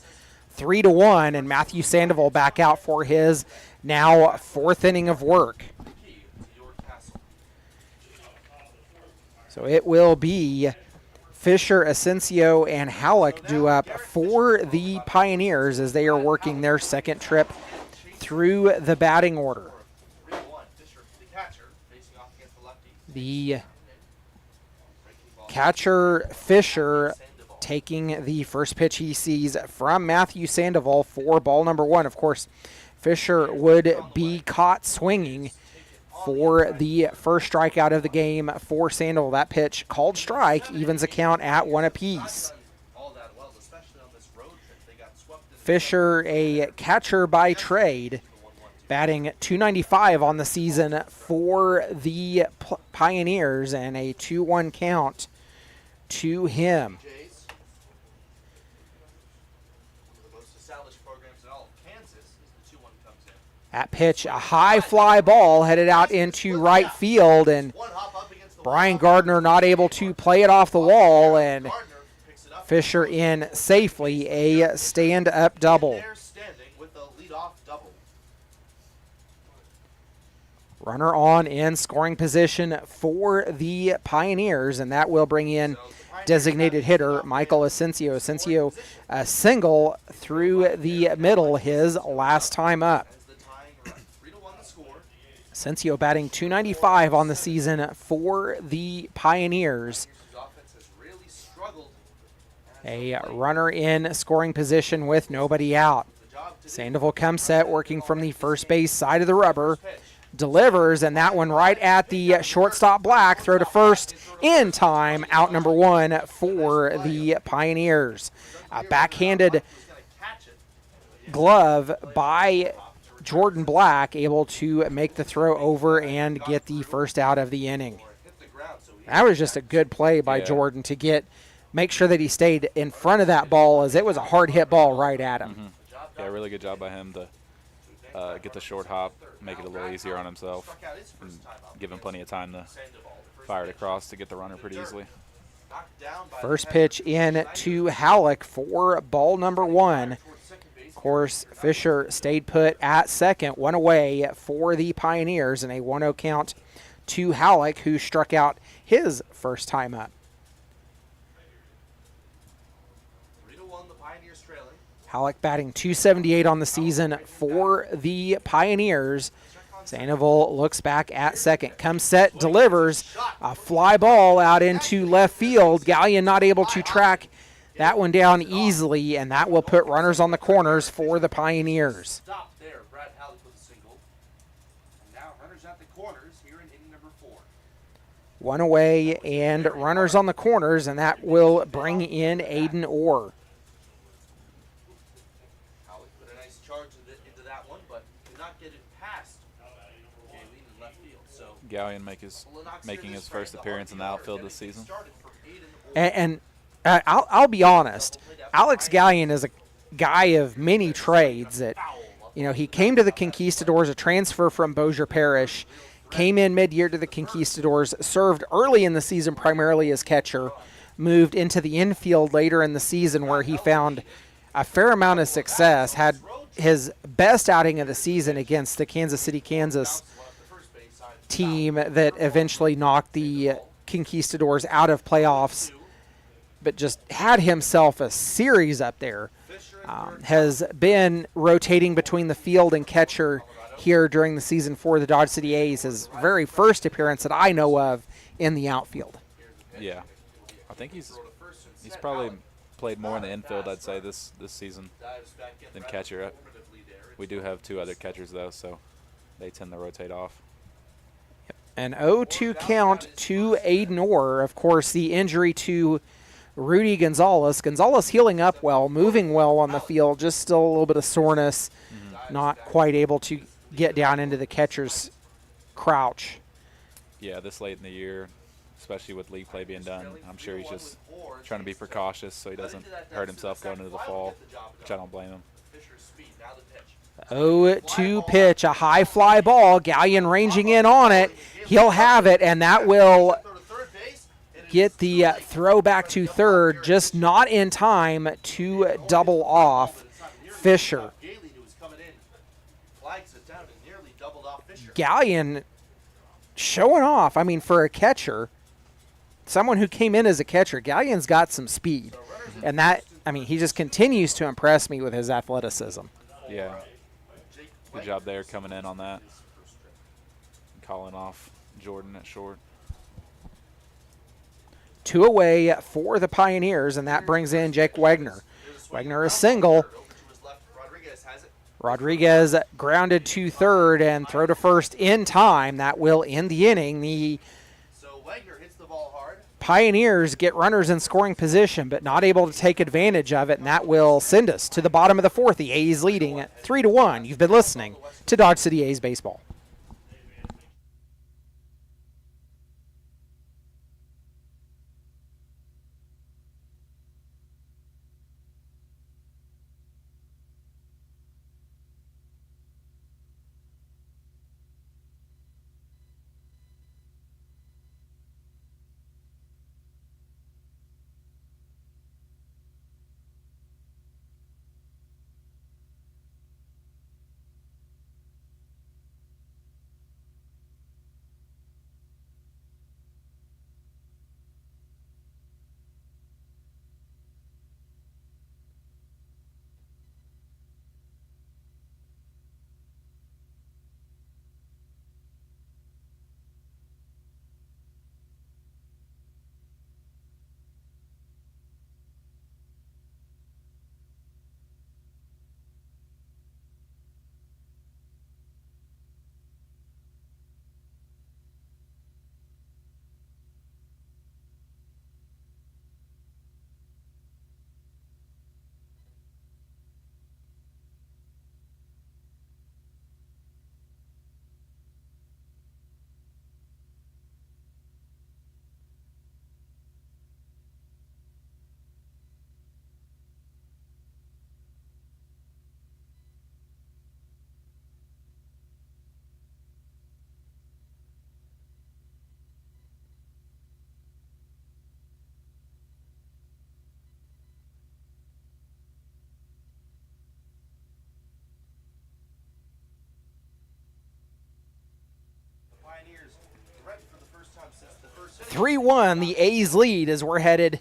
3-1, and Matthew Sandoval back out for his now 4th inning of work. key to your So it will be Fisher, Asensio, and Halleck due up for the Pioneers as they are working their second trip through the batting order. The catcher, Fisher, taking the first pitch he sees from Matthew Sandoval for ball number 1. Of course, Fisher would be caught swinging for the first strikeout of the game for Sandoval. That pitch called strike, evens a count at 1 apiece. Fisher, a catcher by trade, batting .295 on the season for the Pioneers, and a 2-1 count to him. That pitch, a high fly ball headed out into right field, and Brian Gardner not able to play it off the wall, and Fisher in safely, a stand-up double. Runner on in scoring position for the Pioneers, and that will bring in designated hitter Michael Asensio. Asensio, a single through the middle, his last time up. Asensio batting .295 on the season for the Pioneers. A runner in scoring position with nobody out. Sandoval comes set, working from the first base side of the rubber. Delivers, and that one right at the shortstop Black. Throw to first in time. Out number 1 for the Pioneers. A backhanded glove by Jordan Black, able to make the throw over and get the first out of the inning. That was just a good play by Jordan to make sure that he stayed in front of that ball, as it was a hard hit ball right at him. Mm-hmm. Yeah, really good job by him to get the short hop, make it a little easier on himself, and give him plenty of time to fire it across to get the runner pretty easily. First pitch in to Halleck for ball number 1. Of course, Fisher stayed put at second, 1 away for the Pioneers, and a 1-0 count to Halleck, who struck out his first time up. Halleck batting .278 on the season for the Pioneers. Sandoval looks back at second, comes set, delivers a fly ball out into left field. Gallion not able to track that one down easily, and that will put runners on the corners for the Pioneers. Stop there. Brad Halleck with a single. Now runners at the corners here in inning number 4. 1 away and runners on the corners, and that will bring in Aiden Orr. Halleck put a nice charge into that one, but could not get it past Galen in left field. So Gallion making his first appearance in the outfield this season. And I'll be honest, Alex Gallion is a guy of many trades. That, he came to the Conquistadors, a transfer from Bossier Parish, came in mid-year to the Conquistadors, served early in the season primarily as catcher, moved into the infield later in the season where he found a fair amount of success, had his best outing of the season against the Kansas City, Kansas team that eventually knocked the Conquistadors out of playoffs, but just had himself a series up there. Has been rotating between the field and catcher here during the season for the Dodge City A's. His very first appearance that I know of in the outfield. Yeah, I think he's probably played more in the infield, I'd say, this season than catcher. We do have 2 other catchers, though, so they tend to rotate off. An 0-2 count to Aiden Orr. Of course, the injury to Rudy Gonzalez. Gonzalez healing up well, moving well on the field, just still a little bit of soreness, not quite able to get down into the catcher's crouch. Yeah, this late in the year, especially with league play being done, I'm sure he's just trying to be precautious so he doesn't hurt himself going into the fall, which I don't blame him. 0-2 pitch, a high fly ball. Gallion ranging in on it. He'll have it, and that will get the throw back to third, just not in time to double off Fisher. Gallion showing off. I mean, for a catcher, someone who came in as a catcher, Galleon's got some speed. And that, I mean, he just continues to impress me with his athleticism. Yeah. Good job there coming in on that. Calling off Jordan at short. 2 away for the Pioneers, and that brings in Jake Wagner. Wagner is single. Rodriguez grounded to third and throw to first in time. That will end the inning. The Pioneers get runners in scoring position, but not able to take advantage of it, and that will send us to the bottom of the fourth. The A's leading at 3-1. You've been listening to Dodge City A's Baseball. Pioneers threatened for the first time since the first 3-1, the A's lead as we're headed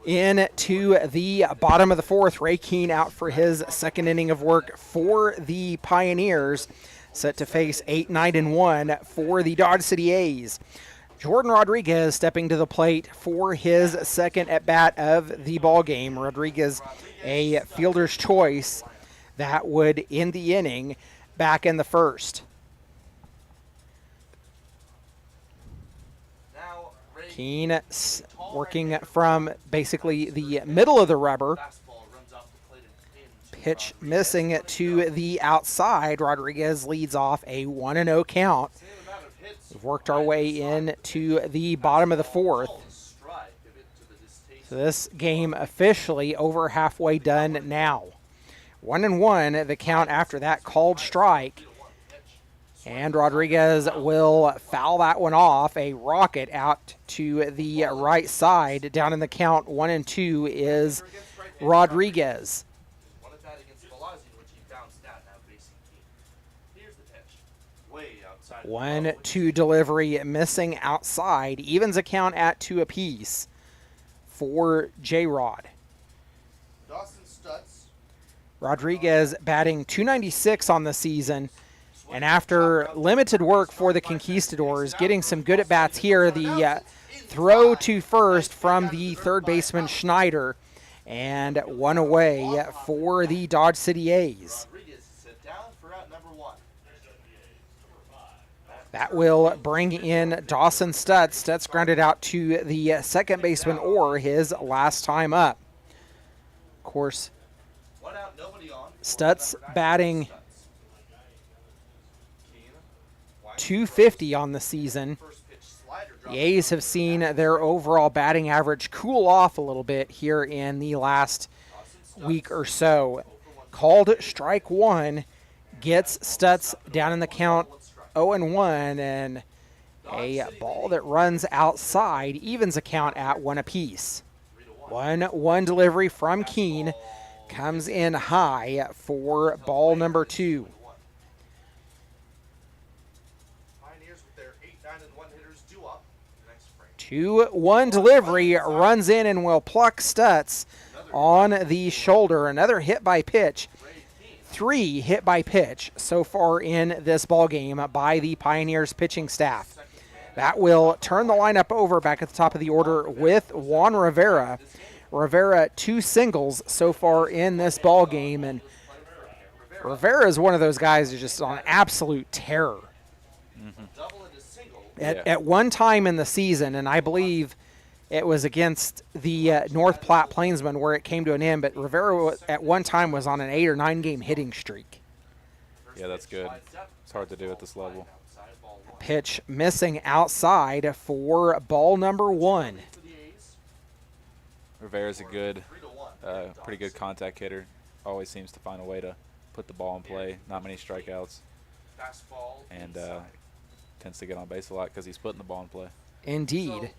into the bottom of the fourth. Ray Keene out for his second inning of work for the Pioneers, set to face 8-9-1 for the Dodge City A's. Jordan Rodriguez stepping to the plate for his second at-bat of the ball game. Rodriguez, a fielder's choice that would end the inning back in the first. Keene working from basically the middle of the rubber. Pitch missing to the outside. Rodriguez leads off a 1-0 count. We've worked our way into the bottom of the fourth. So this game officially over halfway done now. 1-1 the count after that called strike. And Rodriguez will foul that one off. A rocket out to the right side. Down in the count, 1-2 is Rodriguez. 1-2 delivery missing outside. Evens a count at 2 apiece for J-Rod. Rodriguez batting .296 on the season. And after limited work for the Conquistadors, getting some good at-bats here, the throw to first from the third baseman Schneider, and 1 away for the Dodge City A's. That will bring in Dawson Stutz. Stutz grounded out to the second baseman or his last time up. Of course, Stutz batting .250 on the season. The A's have seen their overall batting average cool off a little bit here in the last week or so. Called strike one, gets Stutz down in the count 0-1, and a ball that runs outside evens a count at 1 apiece. 1-1 delivery from Keene comes in high for ball number 2. 2-1 delivery, runs in and will pluck Stutz on the shoulder. Another hit by pitch. 3 hit by pitch so far in this ball game by the Pioneers pitching staff. That will turn the lineup over back at the top of the order with Juan Rivera. Rivera 2 singles so far in this ball game, and Rivera is one of those guys who's just on absolute terror. At one time in the season, and I believe it was against the North Platte Plainsmen where it came to an end, but Rivera at one time was on an 8 or 9 game hitting streak. Yeah, that's good. It's hard to do at this level. Pitch missing outside for ball number 1. Rivera's a good, pretty good contact hitter. Always seems to find a way to put the ball in play. Not many strikeouts. And tends to get on base a lot because he's putting the ball in play. Indeed.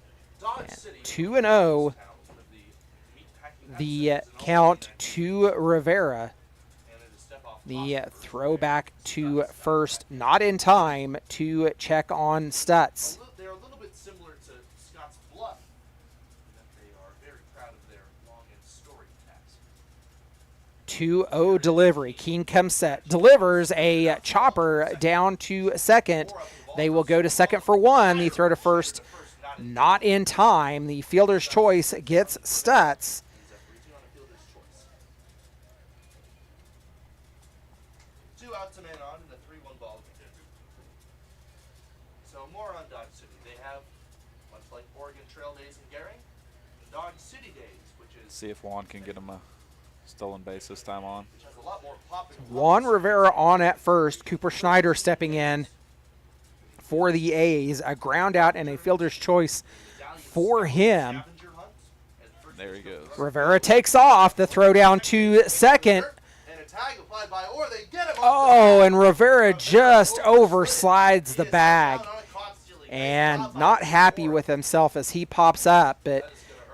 2-0. The count to Rivera. The throwback to first, not in time to check on Stutz. They're a little bit similar to Scott's Bluff, in that they are very proud of their long and storied past. 2-0 delivery. Keen comes set. Delivers a chopper down to second. They will go to second for 1. The throw to first, not in time. The fielder's choice gets Stutz. To man on in the 3-1 ball game. So more on Dodge City. They have, much like Oregon Trail Days in Gehring, Dodge City Days, which is See if Juan can get him a stolen base this time on. which has a lot more pop and Juan Rivera on at first. Cooper Schneider stepping in for the A's. A ground out and a fielder's choice for him. scavenger hunt. And There he goes. Rivera takes off. The throw down to second. and a tag applied by Orr. They get him. Oh, and Rivera just overslides the bag. And not happy with himself as he pops up. But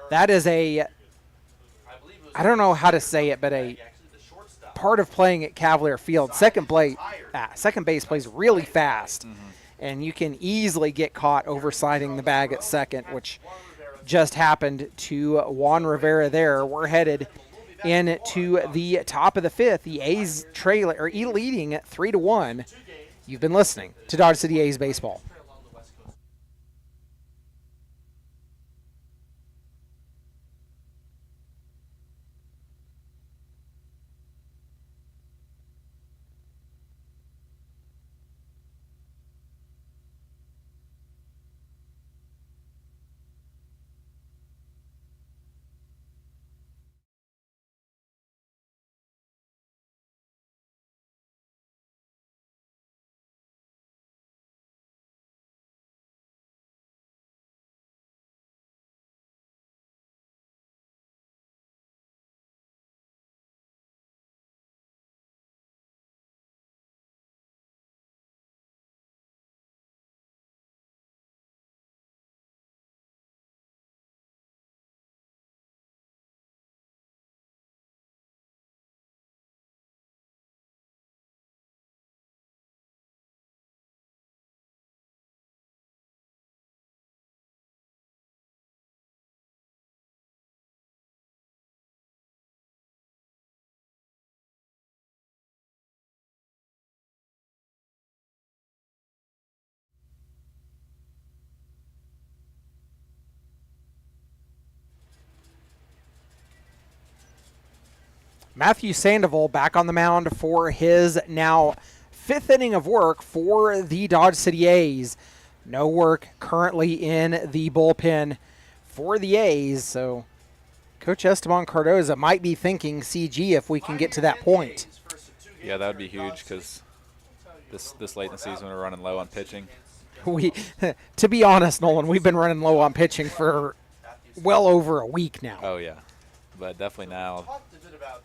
that is I don't know how to say it, but a part of playing at Cavalier Field. Second base plays really fast. And you can easily get caught oversliding the bag at second, which just happened to Juan Rivera there. We're headed into the top of the 5th. The A's leading at 3-1. You've been listening to Dodge City A's baseball. Matthew Sandoval back on the mound for his now 5th inning of work for the Dodge City A's. No work currently in the bullpen for the A's, so Coach Esteban Cardoza might be thinking CG if we can get to that point. Yeah, that would be huge because this late in the season we're running low on pitching. To be honest, Nolan, we've been running low on pitching for well over a week now. Oh, yeah. But definitely now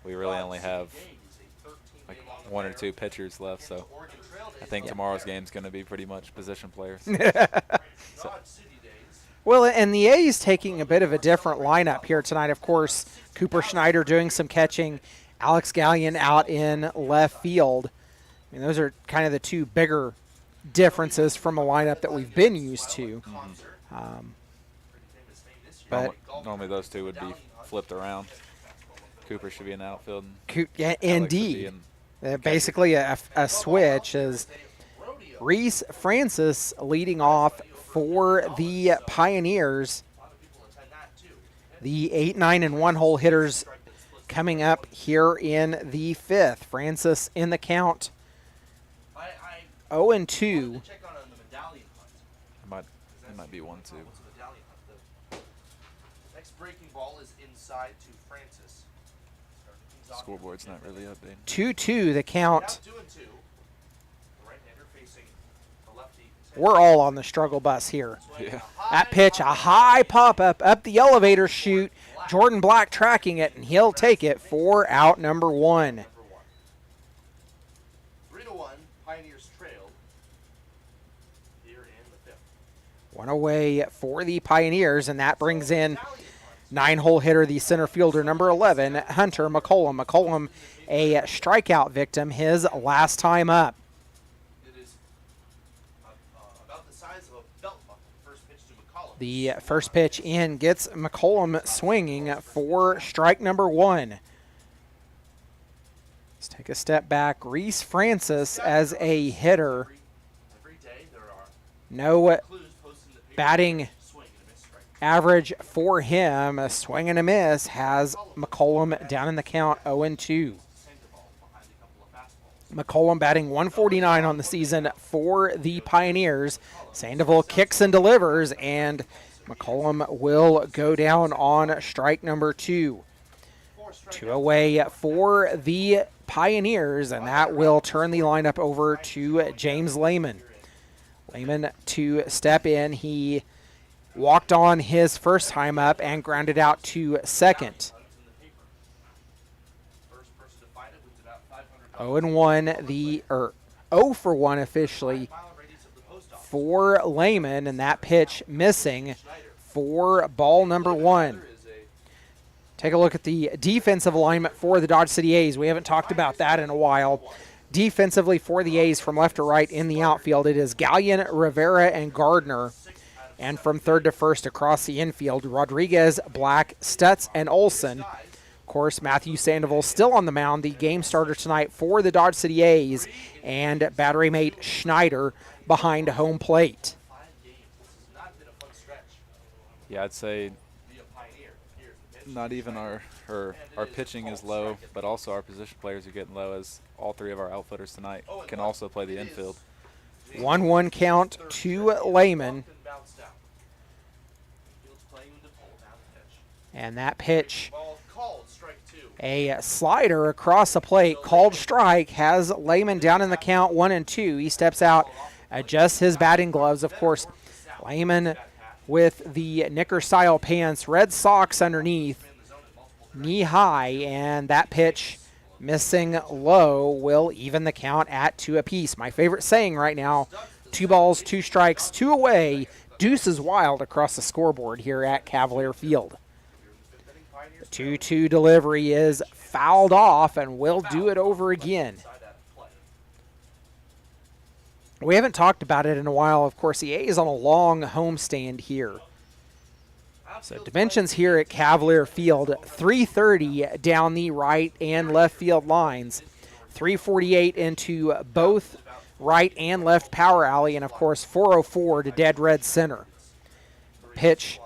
we really only have like 1 or 2 pitchers left, so I think tomorrow's game is going to be pretty much position players. So. Well, and the A's taking a bit of a different lineup here tonight. Of course, Cooper Schneider doing some catching, Alex Gallion out in left field. I mean, those are kind of the 2 bigger differences from a lineup that we've been used to. But Normally those two would be flipped around. Cooper should be in the outfield. Yeah, Alex would be indeed. in Basically a switch is Reese Francis leading off for the Pioneers. The 8, 9, and 1 hole hitters coming up here in the 5th. Francis in the count 0-2. It might be 1-2. Next breaking ball is inside to Francis. Scoreboard's not really updating. 2-2 the count. Now 2-2. The right-hander facing the lefty. We're all on the struggle bus here. Yeah. That pitch, a high pop-up up the elevator chute. Jordan Black tracking it, and he'll take it for out number 1. 3-1, Pioneers trailed here in the 5th. 1 away for the Pioneers, and that brings in 9-hole hitter, the center fielder, number 11, Hunter McCollum. McCollum, a strikeout victim, his last time up. It is about the size of a belt buckle. First pitch to McCollum. The first pitch in gets McCollum swinging for strike number 1. Let's take a step back. Reese Francis as a hitter. Every day there are No clues posted in the paper. batting Swing and a miss strike. average for him. A swing and a miss has McCollum down in the count 0-2. Sandoval behind a couple of fastballs. McCollum batting 149 on the season for the Pioneers. Sandoval kicks and delivers, and McCollum will go down on strike number 2. 2 away for the Pioneers, and that will turn the lineup over to James Lehman. Lehman to step in. He walked on his first time up and grounded out to second. First person to find it wins about $500. 0-1, 0 for 1 officially Mile radius of the post office. for Lehman, and that pitch missing for ball number 1. There is a Take a look at the defensive alignment for the Dodge City A's. We haven't talked about that in a while. Defensively for the A's from left to right in the outfield, it is Gallion, Rivera, and Gardner. And from third to first across the infield, Rodriguez, Black, Stutz, and Olson. Of course, Matthew Sandoval still on the mound, the game starter tonight for the Dodge City A's, and battery mate Schneider behind home plate. 5 games. This has not been a fun stretch. Yeah, I'd say Be a Pioneer. Here's the pitch. not even our pitching is low, but also our position players are getting low, as all 3 of our outfielders tonight can also play the infield. 1-1 count to Lehman, Bounced out. Field's playing into pull down the pitch. and that pitch, Ball called, strike 2. a slider across the plate, called strike, has Lehman down in the count 1-2. He steps out, adjusts his batting gloves. Of course, Lehman with the knicker-style pants, red socks underneath, knee high, and that pitch missing low will even the count at 2 apiece. My favorite saying right now, 2 balls, 2 strikes, 2 away, deuces wild across the scoreboard here at Cavalier Field. The 2-2 delivery is fouled off, and we'll do it over again. We haven't talked about it in a while. Of course, the A is on a long homestand here. So dimensions here at Cavalier Field, 330 down the right and left field lines, 348 into both right and left power alley, and of course 404 to dead red center. Pitch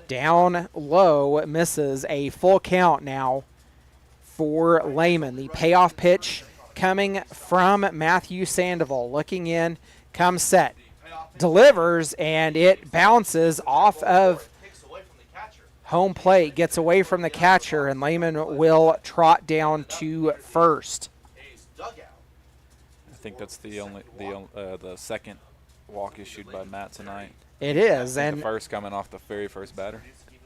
down low, misses, a full count now for Lehman. The payoff pitch coming from Matthew Sandoval, looking in, comes set, delivers, and it bounces off of home plate, gets away from the catcher, and Lehman will trot down to first. I think that's the second walk issued by Matt tonight. It is, The and first coming off the very first batter.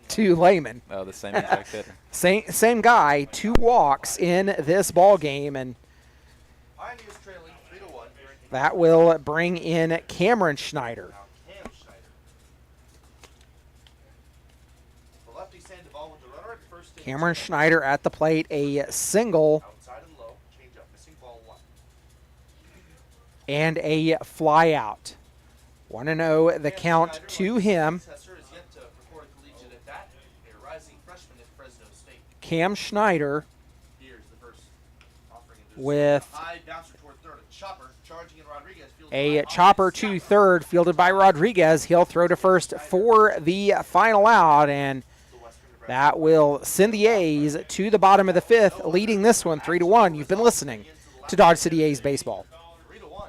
to Lehman. The same exact hitter. Same guy, 2 walks in this ball game, and Pioneers trailing 3-1. that will bring in Cameron Schneider. Cam Schneider. The lefty Sandoval with the runner at first. Cameron Schneider at the plate, a single Outside and low. Change up. Missing ball 1. and a fly out. 1-0 the count to him. Successor is yet to record a collegiate at bat. Cam Schneider Here's the first offering into with high bouncer toward third. A chopper charging in Rodriguez. a chopper to third, fielded by Rodriguez. He'll throw to first for the final out, and that will send the A's to the bottom of the fifth, leading this one 3-1. You've been listening to Dodge City A's baseball. 3-1.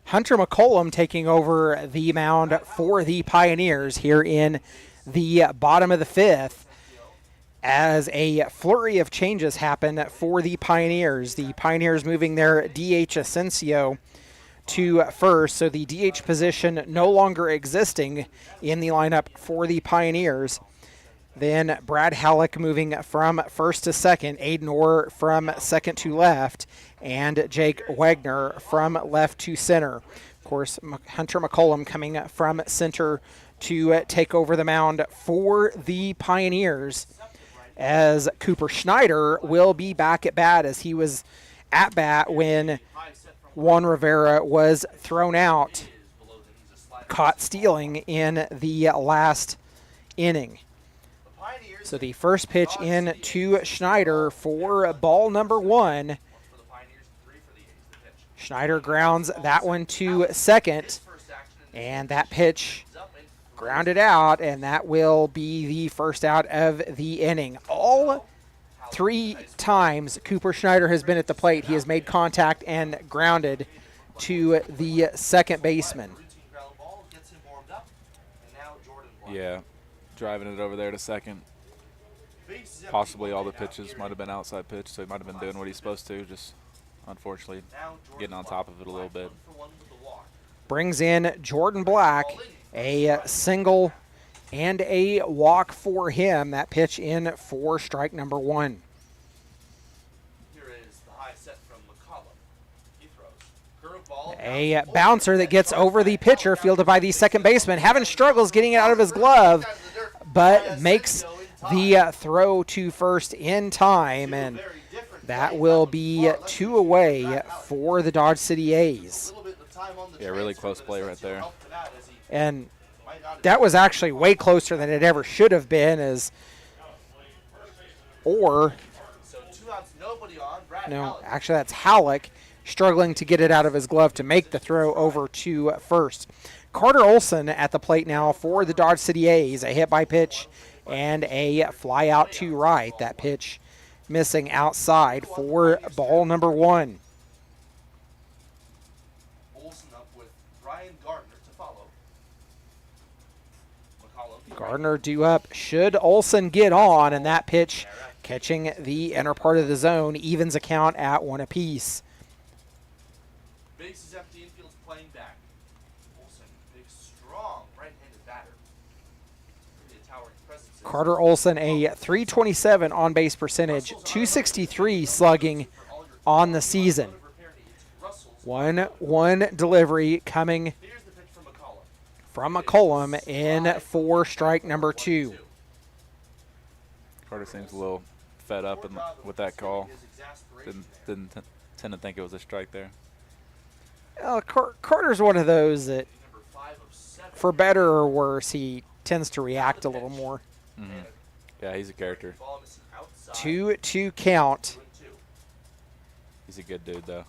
Hunter McCollum taking over the mound for the Pioneers here in the bottom of the fifth, as a flurry of changes happen for the Pioneers. The Pioneers moving their DH Asensio to first, so the DH position no longer existing in the lineup for the Pioneers. Then Brad Halleck moving from first to second, Aiden Orr from second to left, and Jake Wagner from left to center. Of course, Hunter McCollum coming from center to take over the mound for the Pioneers, as Cooper Schneider will be back at bat, as he was at bat when Juan Rivera was thrown out, caught stealing in the last inning. So the first pitch in to Schneider for ball number one. Schneider grounds that one to second, and that pitch grounded out, and that will be the first out of the inning. All three times Cooper Schneider has been at the plate, he has made contact and grounded to the second baseman. Yeah, driving it over there to second. Possibly all the pitches might have been outside pitch, so he might have been doing what he's supposed to, just unfortunately getting on top of it a little bit. Brings in Jordan Black, a single and a walk for him. That pitch in for strike number one. Here is the high set from McCollum. He throws curveball. A bouncer that gets over the pitcher, fielded by the second baseman, having struggles getting it out of his glove, but makes the throw to first in time, and that will be two away for the Dodge City A's. Yeah, really close play right there. And that was actually way closer than it ever should have been, as Orr nobody on. Brad No, Halleck. actually that's Halleck struggling to get it out of his glove to make the throw over to first. Carter Olson at the plate now for the Dodge City A's. A hit by pitch and a fly out to right. That pitch missing outside for ball number 1. Olson up with Ryan Gardner to follow. McCollum. Gardner due up. Should Olson get on, and that pitch catching the inner part of the zone evens a count at 1 apiece. Base is empty, infield's playing back. Olson, big, strong right-handed batter. Really a towering presence. Carter Olson, a 327 on base percentage, 263 slugging on the season. 1-1 delivery coming Here's the pitch from McCollum. from McCollum in for strike number 2. Carter seems a little fed up with that call. Didn't tend to think it was a strike there. Carter's one of those that, Number 5 of 7. for better or worse, he tends to react a little more. Mm-hmm. Yeah, he's a character. Ball missing outside. 2-2 count. 2-2. He's a good dude, though.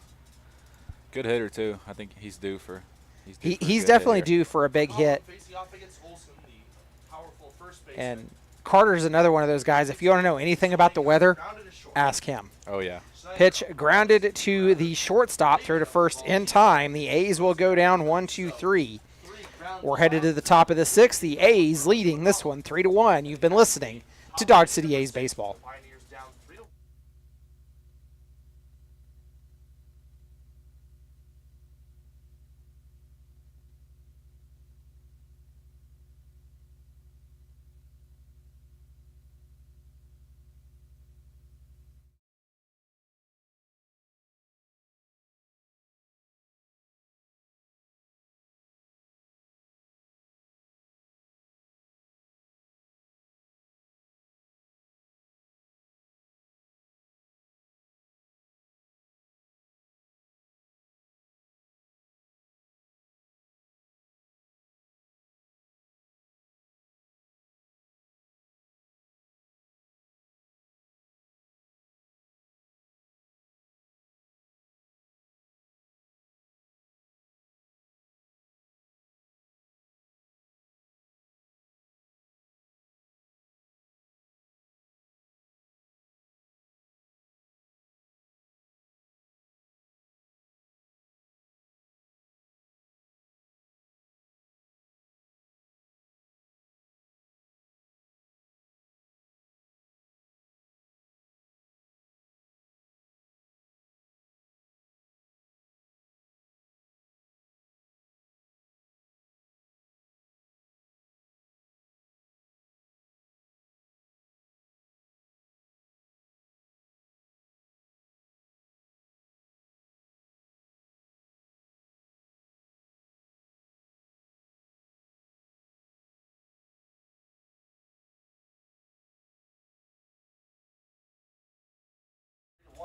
Good hitter, too. I think he's due for a He's good hit definitely here. due for a big hit. Facing off against Olson, the powerful first baseman. And Carter's another one of those guys. If you want to know anything about the weather, Grounded to short. ask him. Oh, yeah. Pitch grounded to the shortstop, throw to first in time. The A's will go down 1-2-3. We're headed to the top of the 6th. The A's leading this one 3-1. You've been listening to Dodge City A's baseball. Pioneers down 3-1.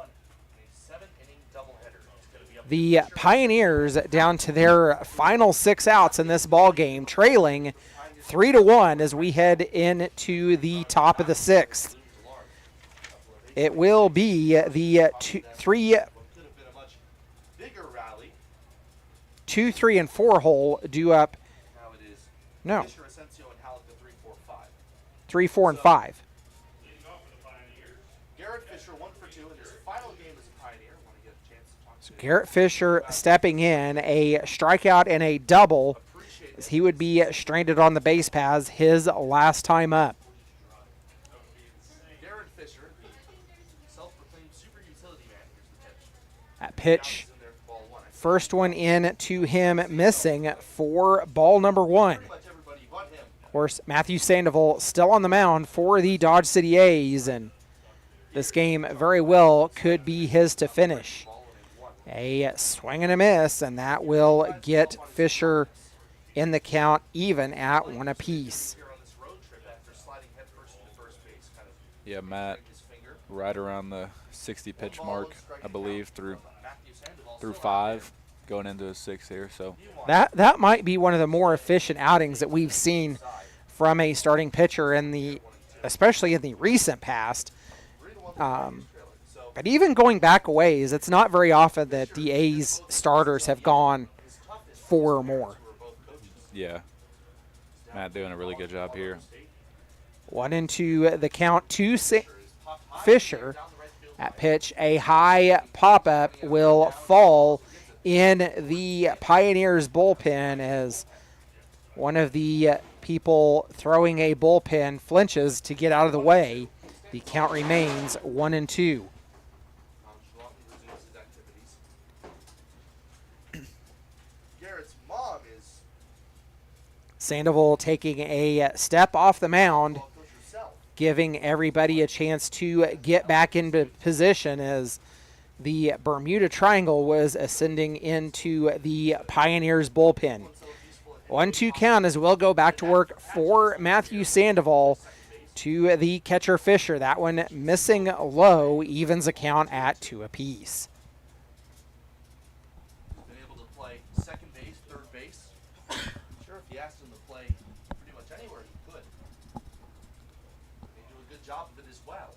A 7-inning doubleheader. It's going to be up The Pioneers down to their final 6 outs in this ball game, trailing 3-1 as we head into the top of the 6th. It will be the 2, 3, could have been a much bigger rally. 2, 3, and 4 hole due up. Now it is No, Fisher, Asensio, and Halleck, the 3, 4, 5. 3, 4, and 5. Garrett Fisher, 1 for 2 in his final game as a Pioneer. Want to get a chance to talk to Garrett Fisher stepping in, a strikeout and a double, appreciate as he would be stranded on the base paths his last time up. Garrett Fisher, the self-proclaimed super utility man. Here's the pitch. That pitch, He's in there for ball 1. first one in to him, missing for ball number 1. Pretty much everybody but him. Of course, Matthew Sandoval still on the mound for the Dodge City A's, and this game very well could be his to finish. A swing and a miss, and that will get Fisher in the count even at 1 apiece. Here on this road trip after sliding headfirst into first base, kind of Yeah, Matt, his finger. right around the 60-pitch mark, I believe, through Matthew Sandoval through still 5, going into a 6 here. So That might be one of the more efficient outings that we've seen from a starting pitcher in the, especially in the recent past. So But even going back a ways, it's not very often that the A's starters have gone 4 or more. Yeah. Matt doing a really good job here. 1-2 the count to Fisher. At pitch, a high pop-up will fall in the Pioneers bullpen as one of the people throwing a bullpen flinches to get out of the way. The count remains 1-2. Sandoval taking a step off the mound, giving everybody a chance to get back into position as the Bermuda Triangle was ascending into the Pioneers bullpen. 1-2 count as we'll go back to work for Matthew Sandoval to the catcher Fisher. That one missing low, evens a count at 2 apiece. Been able to play second base, third base. I'm sure if you asked him to play pretty much anywhere he could. They do a good job of it as well.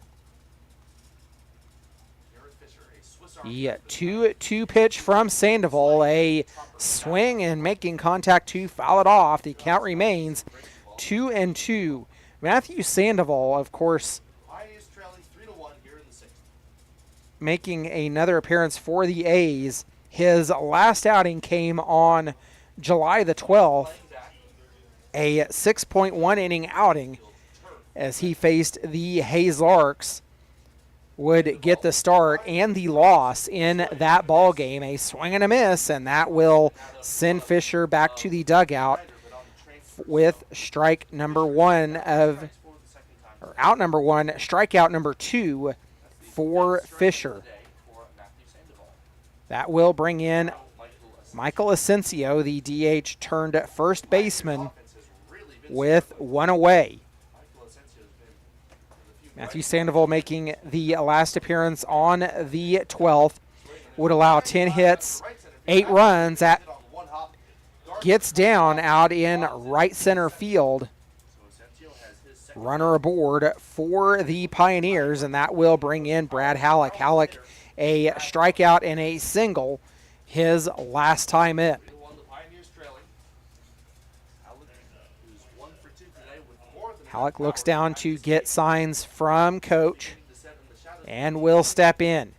Garrett Fisher, a Swiss Army. The 2-2 pitch from Sandoval, a swing and making contact to foul it off. The count remains 2-2. Matthew Sandoval, of course, Pioneers trailing 3-1 here in the 6th. making another appearance for the A's. His last outing came on July the 12th, a 6.1 inning outing as he faced the Hayes Larks. Would get the start and the loss in that ball game. A swing and a miss, and that will send Fisher back to the dugout with strike number 1 of, or out number 1, strikeout number 2 for Fisher. That will bring in Michael Asensio, the DH turned first baseman, with 1 away. Matthew Sandoval making the last appearance on the 12th. Would allow 10 hits, 8 runs. That gets down out in right center field. Runner aboard for the Pioneers, and that will bring in Brad Halleck. Halleck, a strikeout and a single, his last time up. Halleck looks down to get signs from coach and will step in.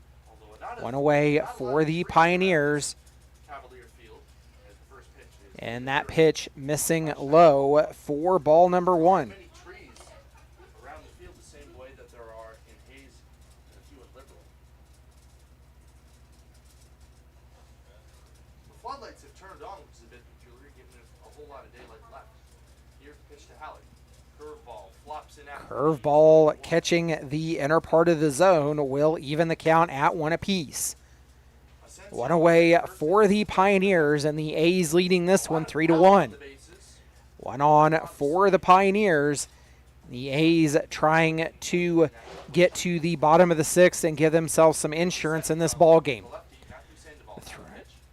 1 away for the Pioneers. And that pitch missing low for ball number 1. The floodlights have turned on, which is a bit peculiar, giving it a whole lot of daylight left. Here's the pitch to Halleck. Curveball flops in out. Curveball catching the inner part of the zone will even the count at 1 apiece. 1 away for the Pioneers, and the A's leading this one 3-1. 1 on for the Pioneers. The A's trying to get to the bottom of the 6th and give themselves some insurance in this ball game.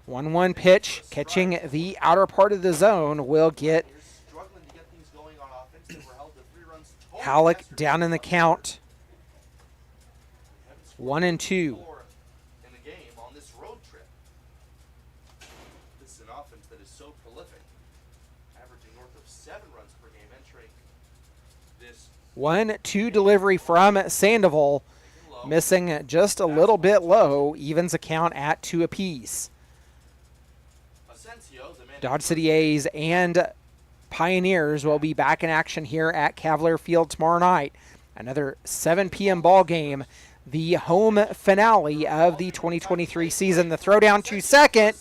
1-1 pitch catching the outer part of the zone will get Halleck down in the count. 1-2. In the game on this road trip. This is an offense that is so prolific, averaging north of 7 runs per game entering this. 1-2 delivery from Sandoval, missing just a little bit low, evens a count at 2 apiece. Dodge City A's and Pioneers will be back in action here at Cavalier Field tomorrow night. Another 7 p.m. ball game, the home finale of the 2023 season. The throw down to second.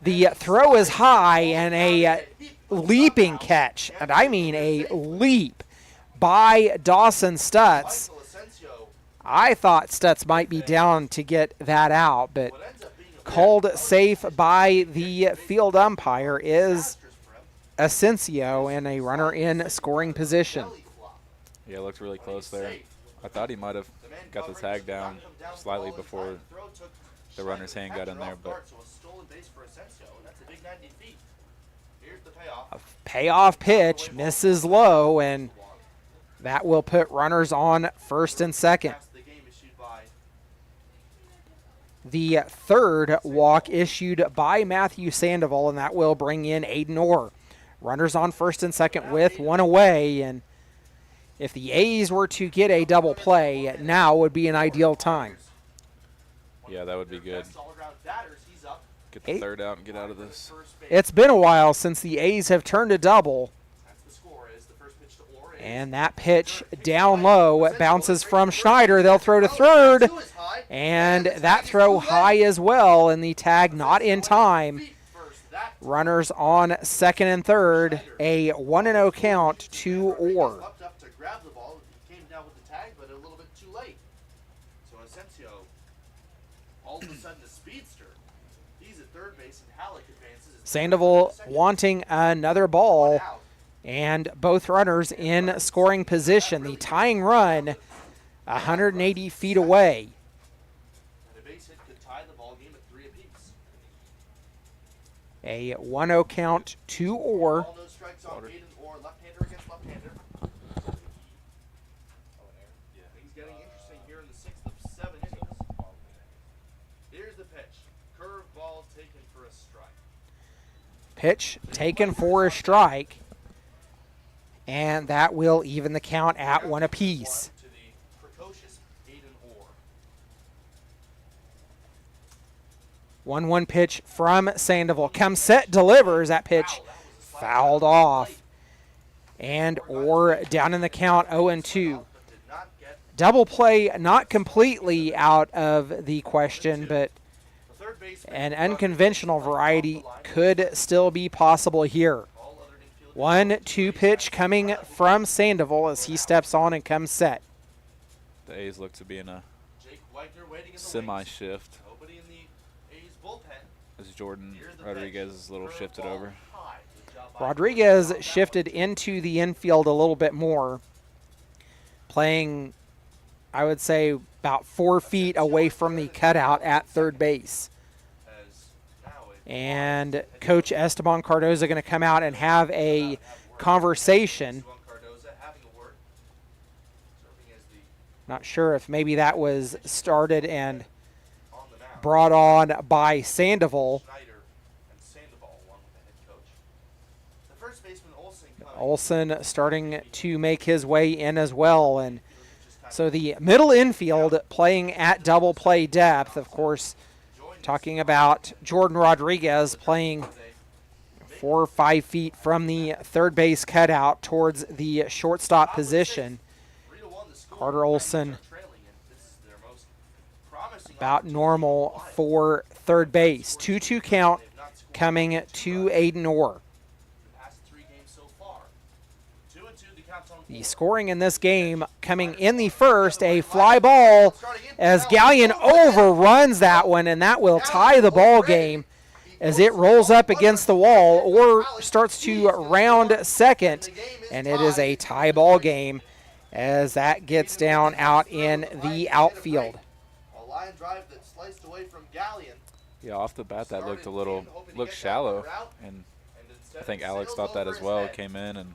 The throw is high and a leaping catch, and I mean a leap by Dawson Stutz. I thought Stutz might be down to get that out, but called safe by the field umpire is Asensio, and a runner in scoring position. Yeah, it looked really close there. I thought he might have got the tag down slightly before the runner's hand got in there, but a payoff pitch misses low, and that will put runners on first and second. The third walk issued by Matthew Sandoval, and that will bring in Aiden Orr. Runners on first and second with one away, and if the A's were to get a double play, now would be an ideal time. Yeah, that would be good. Get the third out and get out of this. It's been a while since the A's have turned a double. And that pitch down low bounces from Schneider. They'll throw to third. And that throw high as well, and the tag not in time. Runners on second and third. A 1-0 count to Orr. Sandoval wanting another ball, and both runners in scoring position. The tying run 180 feet away. A 1-0 count to Orr. Pitch taken for a strike, and that will even the count at one apiece. 1-1 pitch from Sandoval. Comes set, delivers. That pitch fouled off. And Orr down in the count 0-2. Double play not completely out of the question, but an unconventional variety could still be possible here. 1-2 pitch coming from Sandoval as he steps on and comes set. The A's look to be in a semi-shift as Jordan Rodriguez is a little shifted over. Rodriguez shifted into the infield a little bit more, playing, I would say, about 4 feet away from the cutout at third base. And Coach Esteban Cardoza going to come out and have a conversation. Not sure if maybe that was started and brought on by Sandoval. Olsen starting to make his way in as well. And so the middle infield playing at double play depth, of course, talking about Jordan Rodriguez playing 4 or 5 feet from the third base cutout towards the shortstop position. Carter Olsen about normal for third base. 2-2 count coming to Aiden Orr. The scoring in this game coming in the first, a fly ball as Gallion overruns that one, and that will tie the ball game as it rolls up against the wall or starts to round second, and it is a tie ball game as that gets down out in the outfield. Yeah, off the bat that looked shallow, and I think Alex thought that as well. Came in and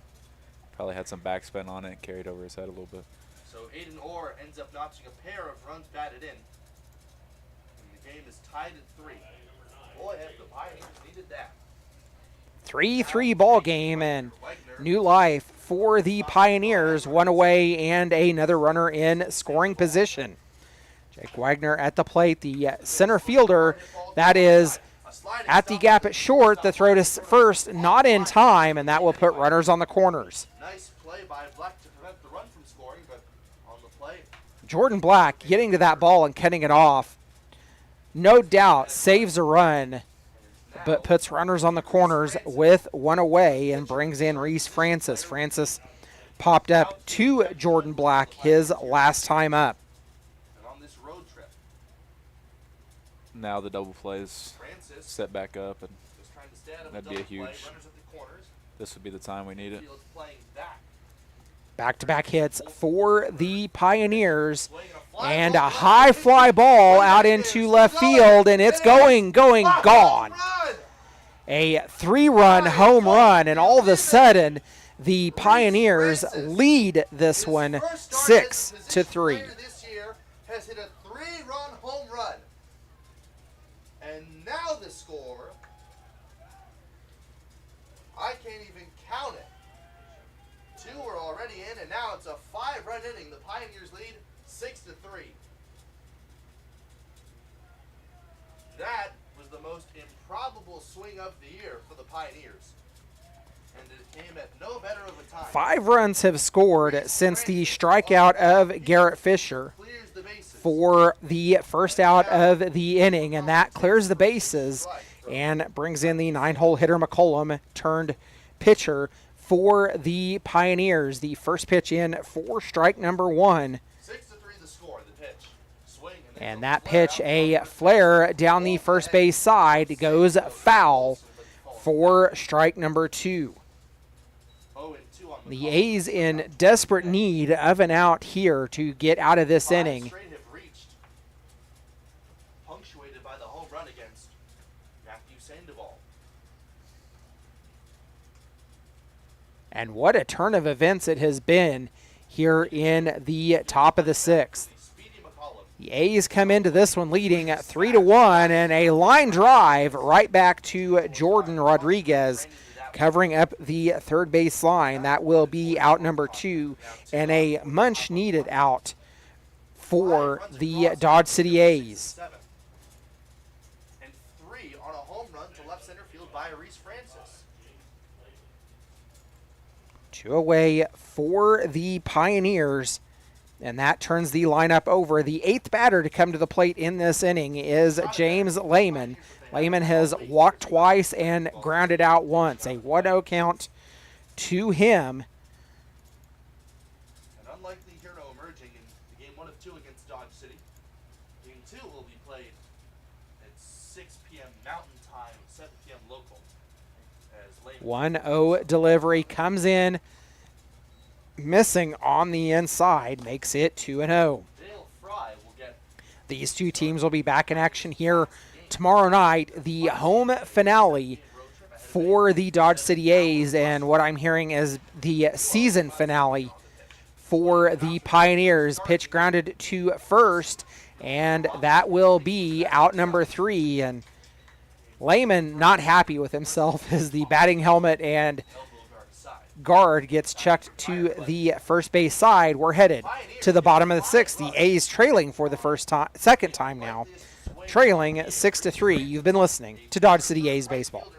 probably had some backspin on it and carried over his head a little bit. So Aiden Orr ends up notching a pair of runs batted in. And the game is tied at 3. Boy, have the Pioneers needed that. 3-3 ball game and new life for the Pioneers. One away and another runner in scoring position. Jake Wagner at the plate, the center fielder. That is at the gap at short. The throw to first not in time, and that will put runners on the corners. Nice play by Black to prevent the run from scoring, but on the play, Jordan Black getting to that ball and cutting it off. No doubt saves a run, but puts runners on the corners with one away and brings in Reese Francis. Francis popped up to Jordan Black his last time up. and on this road trip, Now the double plays Francis set back up, and just trying to stay out of That'd the be a double play. huge- Runners at the corners. this would be the time we need it. Field's playing back. Back-to-back hits for the Pioneers. Swinging a fly And ball. a high fly ball out into left field, and it's gone. Run! A 3-run home run, and all of a sudden, the Pioneers lead this one 6-3. This year has hit a 3-run home run. score. I can't even count it. 2 are already in, and now it's a 5-run inning. The Pioneers lead 6-3. That was the most improbable swing of the year for the Pioneers. And it came at no better of a time. 5 runs have scored since the strikeout of Garrett Fisher Clears the bases. for the first out of the inning, and that clears the bases and brings in the 9-hole hitter McCollum turned pitcher for the Pioneers. The first pitch in for strike number 1. 6-3 the score, the pitch. Swing And that pitch, a flare down the first base side, goes foul for strike number 2. The A's in desperate need of an out here to get out of this inning. Straight have reached, punctuated by the home run against Matthew Sandoval. And what a turn of events it has been here in the top of the 6th. Speedy McCollum. The A's come into this one leading at 3-1, and a line drive right back to Jordan Rodriguez, covering up the third base line. That will be out number 2, and a much needed out for the Dodge City A's. And 3 on a home run to left center field by Reese Francis. 2 away for the Pioneers, and that turns the lineup over. The 8th batter to come to the plate in this inning is James Lehman. Lehman has walked twice and grounded out once. A 1-0 count to him. An unlikely hero emerging in game 1 of 2 against Dodge City. Game 2 will be played at 6 p.m. Mountain Time, 7 p.m. local. As Lehman 1-0 delivery comes in, missing on the inside, makes it 2-0. Dale Fry will get These 2 teams will be back in action here tomorrow night, the home finale for the Dodge City A's, and what I'm hearing is the season finale for the Pioneers. Pitch grounded to first, and that will be out number 3. And Lehman not happy with himself as the batting helmet and guard gets chucked to the first base side. We're headed to the bottom of the 6th. The A's trailing for the second time now, trailing 6-3. You've been listening to Dodge City A's baseball.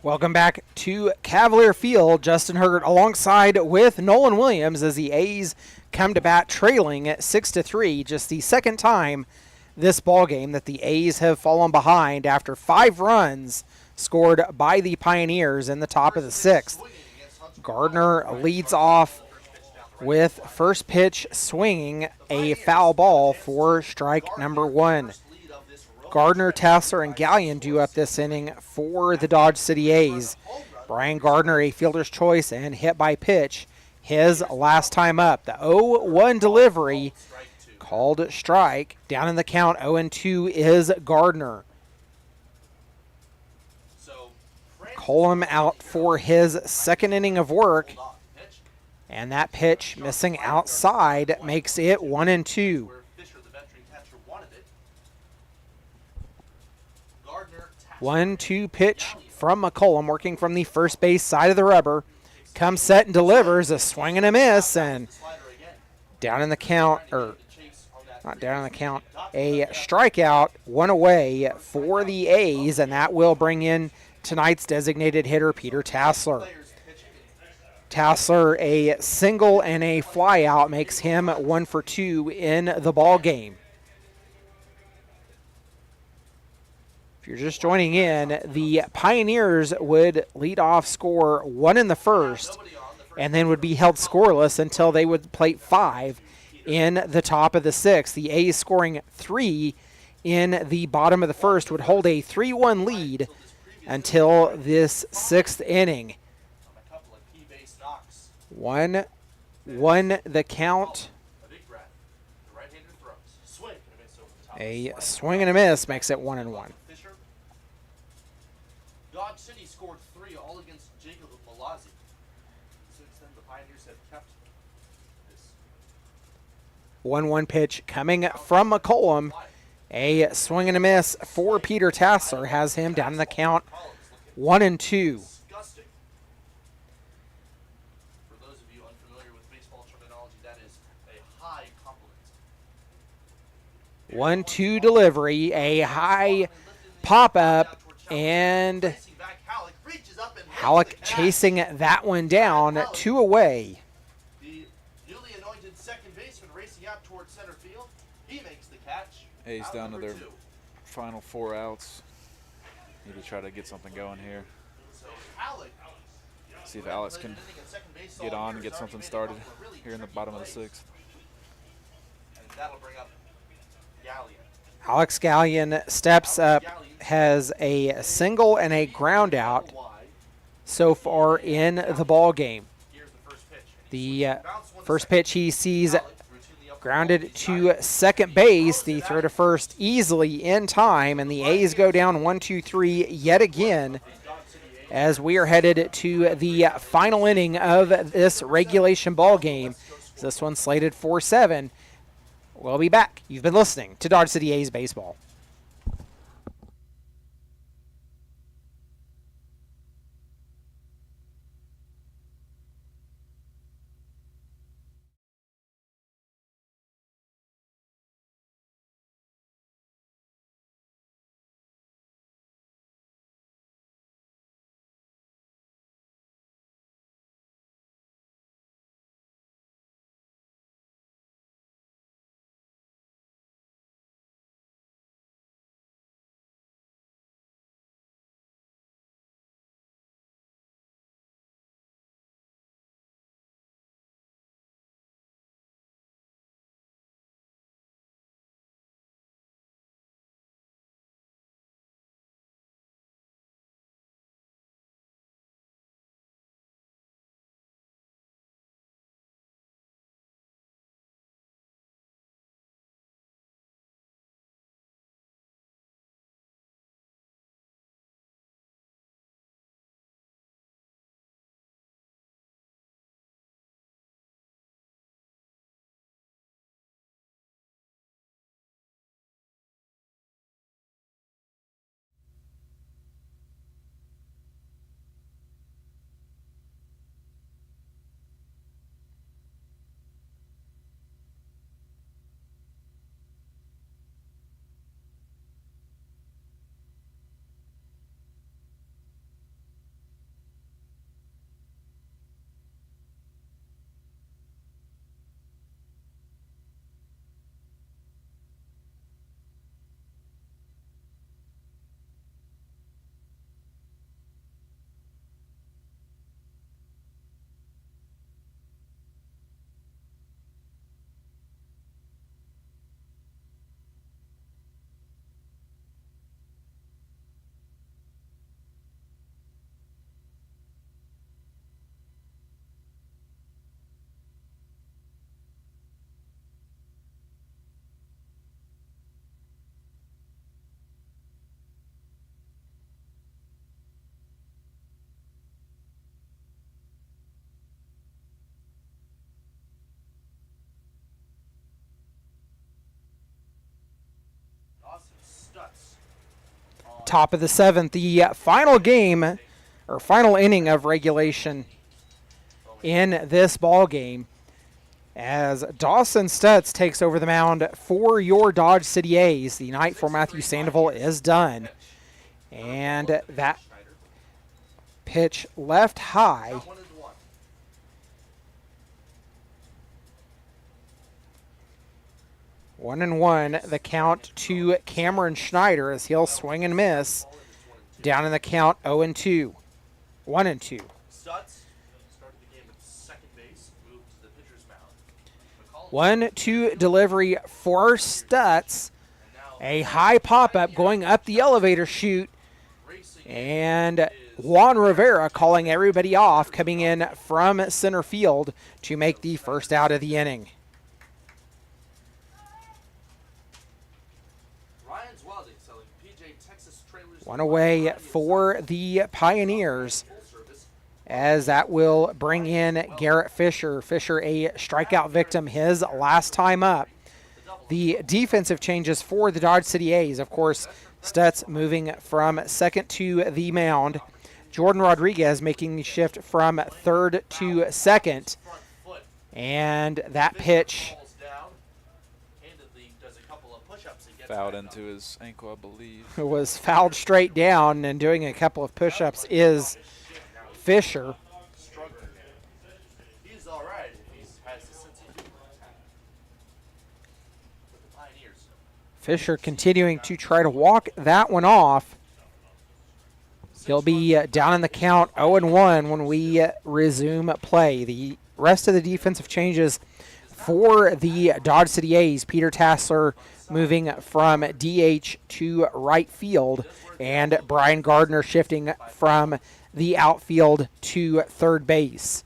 Welcome back to Cavalier Field. Justin Hergert alongside with Nolan Williams as the A's come to bat trailing at 6-3. Just the second time this ballgame that the A's have fallen behind after 5 runs scored by the Pioneers in the top of the 6th. Gardner leads off with first pitch swinging a foul ball for strike number 1. Gardner, Tassler, and Gallion do up this inning for the Dodge City A's. Brian Gardner, a fielder's choice and hit by pitch, his last time up. The 0-1 delivery Called strike. Down in the count, 0-2 is Gardner. So Colum out for his second inning of work. And that pitch missing outside makes it 1-2. where Fisher, the veteran catcher, wanted it. Gardner taps 1-2 pitch from McCollum, working from the first base side of the rubber. Comes set and delivers a swing and a miss, and the slider again. down in the count, or Chase on that not down in the count, a strikeout, one away for the A's, and that will bring in tonight's designated hitter, Peter Tassler. players pitching. Tassler, a single and a flyout, makes him 1 for 2 in the ball game. If you're just joining in, the Pioneers would lead off score 1 in the first, and then would be held scoreless until they would plate 5 in the top of the 6th. The A's scoring 3 in the bottom of the first would hold a 3-1 lead until this 6th inning. On a couple of key base knocks. 1-1 the count. A big breath. The right-hander throws. Swing and a miss over the top. A swing and a miss makes it 1-1. Fisher. Dodge City scored 3 all against Jacob Malazzi. Since then, the Pioneers have kept this 1-1 pitch coming from McCollum. A swing and a miss for Peter Tassler has him down in the count, 1-2. disgusting. For those of you unfamiliar with baseball terminology, that is a high compliment. 1-2 delivery, a high pop-up, and Racing back, Halleck reaches up and hits Halleck the catch. chasing that one down, 2 away. The newly anointed second baseman racing out towards center field. He makes the catch. A's Out down to number their 2. final 4 outs. Need to try to get something going here. So Halleck, See if Alex can get on and get something started here in the bottom of the 6th. And that'll bring up Gallion. Alex Gallion steps up, has a single and a ground out so far in the ball game. Here's the first pitch. The first pitch he sees grounded to second base. The throw to first easily in time, and the A's go down 1-2-3 yet again as we are headed to the final inning of this regulation ball game. This one's slated for 7. We'll be back. You've been listening to Dodge City A's Baseball. top of the 7th, the final game or final inning of regulation in this ball game, as Dawson Stutz takes over the mound for your Dodge City A's. The night for Matthew Sandoval is done. And that pitch left high. 1-1, the count to Cameron Schneider as he'll swing and miss. Down in the count, 0-2. 1-2. Stutz started the game at second base, moved to the pitcher's mound. 1-2 delivery for Stutz. A high pop-up going up the elevator chute. And Juan Rivera calling everybody off, coming in from center field to make the first out of the inning. One away for the Pioneers, as that will bring in Garrett Fisher. Fisher, a strikeout victim his last time up. The defensive changes for the Dodge City A's, of course, Stutz moving from second to the mound. Jordan Rodriguez making the shift from third to second. And that pitch Fouled into his ankle, I believe. was fouled straight down, and doing a couple of push-ups is Fisher. He's all right if he has the sense of humor. With the Pioneers. Fisher continuing to try to walk that one off. He'll be down in the count 0-1 when we resume play. The rest of the defensive changes for the Dodge City A's, Peter Tassler moving from DH to right field, and Brian Gardner shifting from the outfield to third base.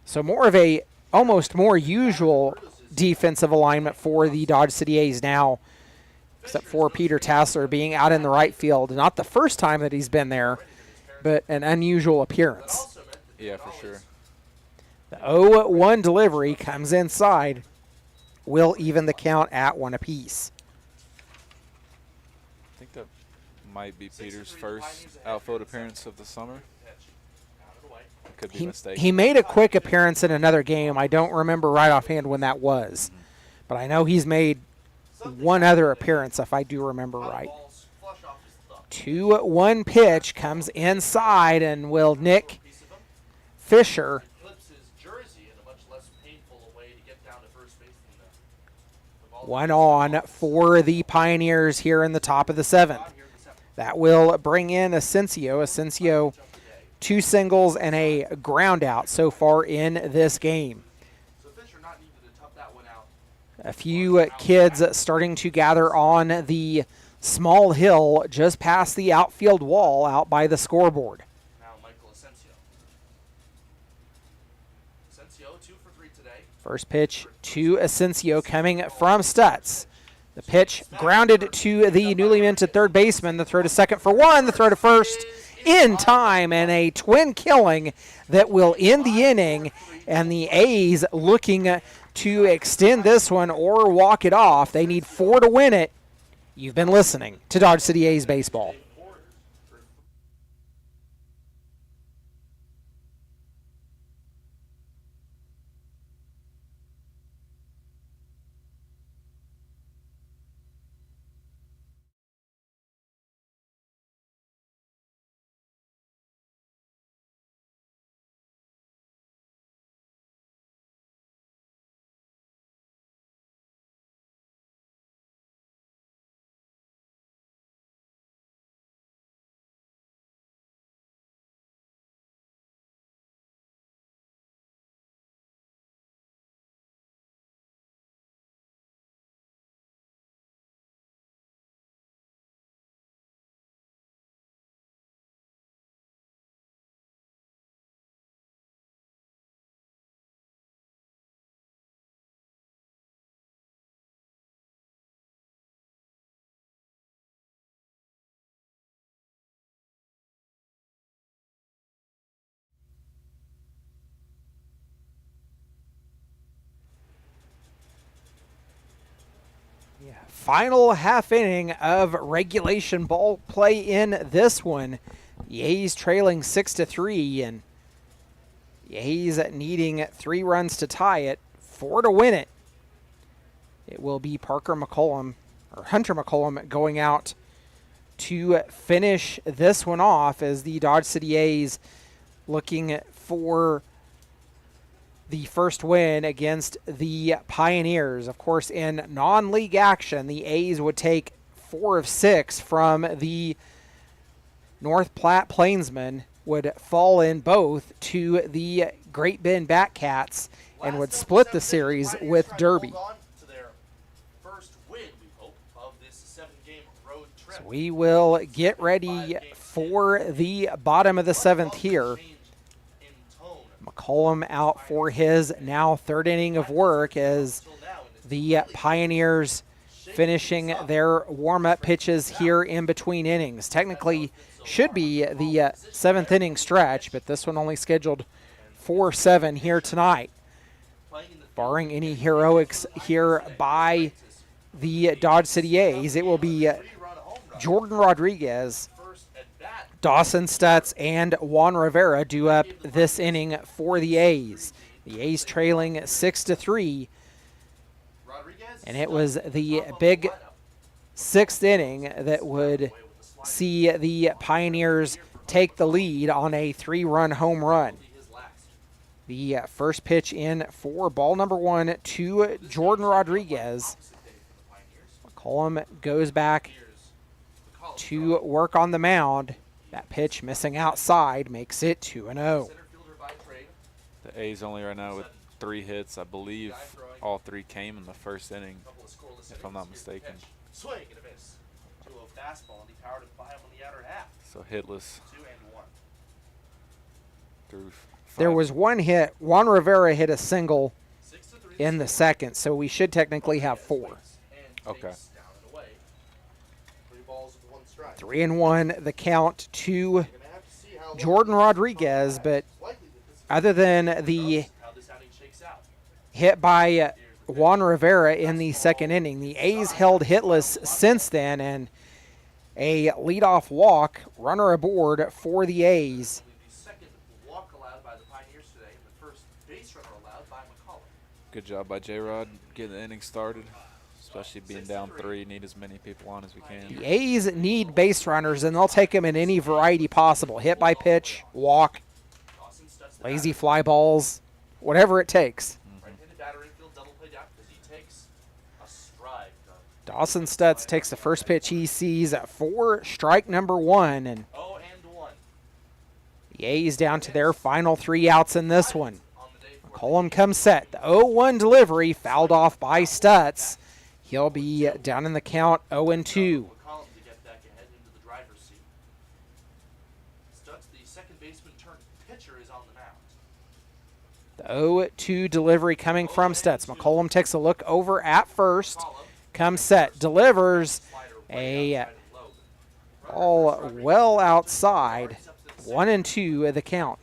So more of a almost more usual defensive alignment for the Dodge City A's now, except for Peter Tassler being out in the right field. Not the first time that he's been there, but an unusual appearance. Yeah, for sure. The 0-1 delivery comes inside. Will even the count at 1 apiece. I think that might be Peter's first outfield appearance of the summer. Could be mistaken. He made a quick appearance in another game. I don't remember right offhand when that was. But I know he's made one other appearance, if I do remember right. 2-1 pitch comes inside and will nick Fisher. 1 on for the Pioneers here in the top of the 7th. That will bring in Asensio. Asensio, 2 singles and a ground out so far in this game. A few kids starting to gather on the small hill just past the outfield wall out by the scoreboard. First pitch to Asensio coming from Stutz. The pitch grounded to the newly minted third baseman. The throw to second for 1. The throw to first in time, and a twin killing that will end the inning. And the A's looking to extend this one or walk it off. They need 4 to win it. You've been listening to Dodge City A's Baseball. Final half inning of regulation ball play in this one. The A's trailing 6-3, and the A's needing 3 runs to tie it, 4 to win it. It will be Hunter McCollum going out to finish this one off as the Dodge City A's looking for the first win against the Pioneers. Of course, in non-league action, the A's would take 4 of 6 from the North Platte Plainsmen, would fall in both to the Great Bend Batcats, and would split the series with Derby. So we will get ready for the bottom of the 7th here. McCollum out for his now 3rd inning of work as the Pioneers finishing their warm-up pitches here in between innings. Technically should be the 7th inning stretch, but this one only scheduled for 7 here tonight. Barring any heroics here by the Dodge City A's, it will be Jordan Rodriguez, Dawson Stutz, and Juan Rivera do up this inning for the A's. The A's trailing 6-3, and it was the big 6th inning that would see the Pioneers take the lead on a 3-run home run. The first pitch in for ball number 1 to Jordan Rodriguez. McCollum goes back to work on the mound. That pitch missing outside makes it 2-0. The A's only right now with 3 hits. I believe all 3 came in the first inning, if I'm not mistaken. Swing and a miss to a fastball, and he powered it by him on the outer half. So hitless 2-1. through 5. There was 1 hit. Juan Rivera hit a single in the 2nd, so we should technically have 4. Okay. 3-1 the count to Jordan Rodriguez, but other than the hit by Juan Rivera in the 2nd inning, the A's held hitless since then, and a leadoff walk, runner aboard for the A's. Good job by J-Rod getting the inning started, especially being down 3. Need as many people on as we can. The A's need base runners, and they'll take them in any variety possible. Hit by pitch, walk, lazy fly balls, whatever it takes. Dawson Stutz takes the first pitch he sees for strike number 1, and the A's down to their final 3 outs in this one. McCollum comes set. The 0-1 delivery fouled off by Stutz. He'll be down in the count 0-2. The 0-2 delivery coming from Stutz. McCollum takes a look over at first. Comes set. Delivers a ball well outside. 1-2 the count.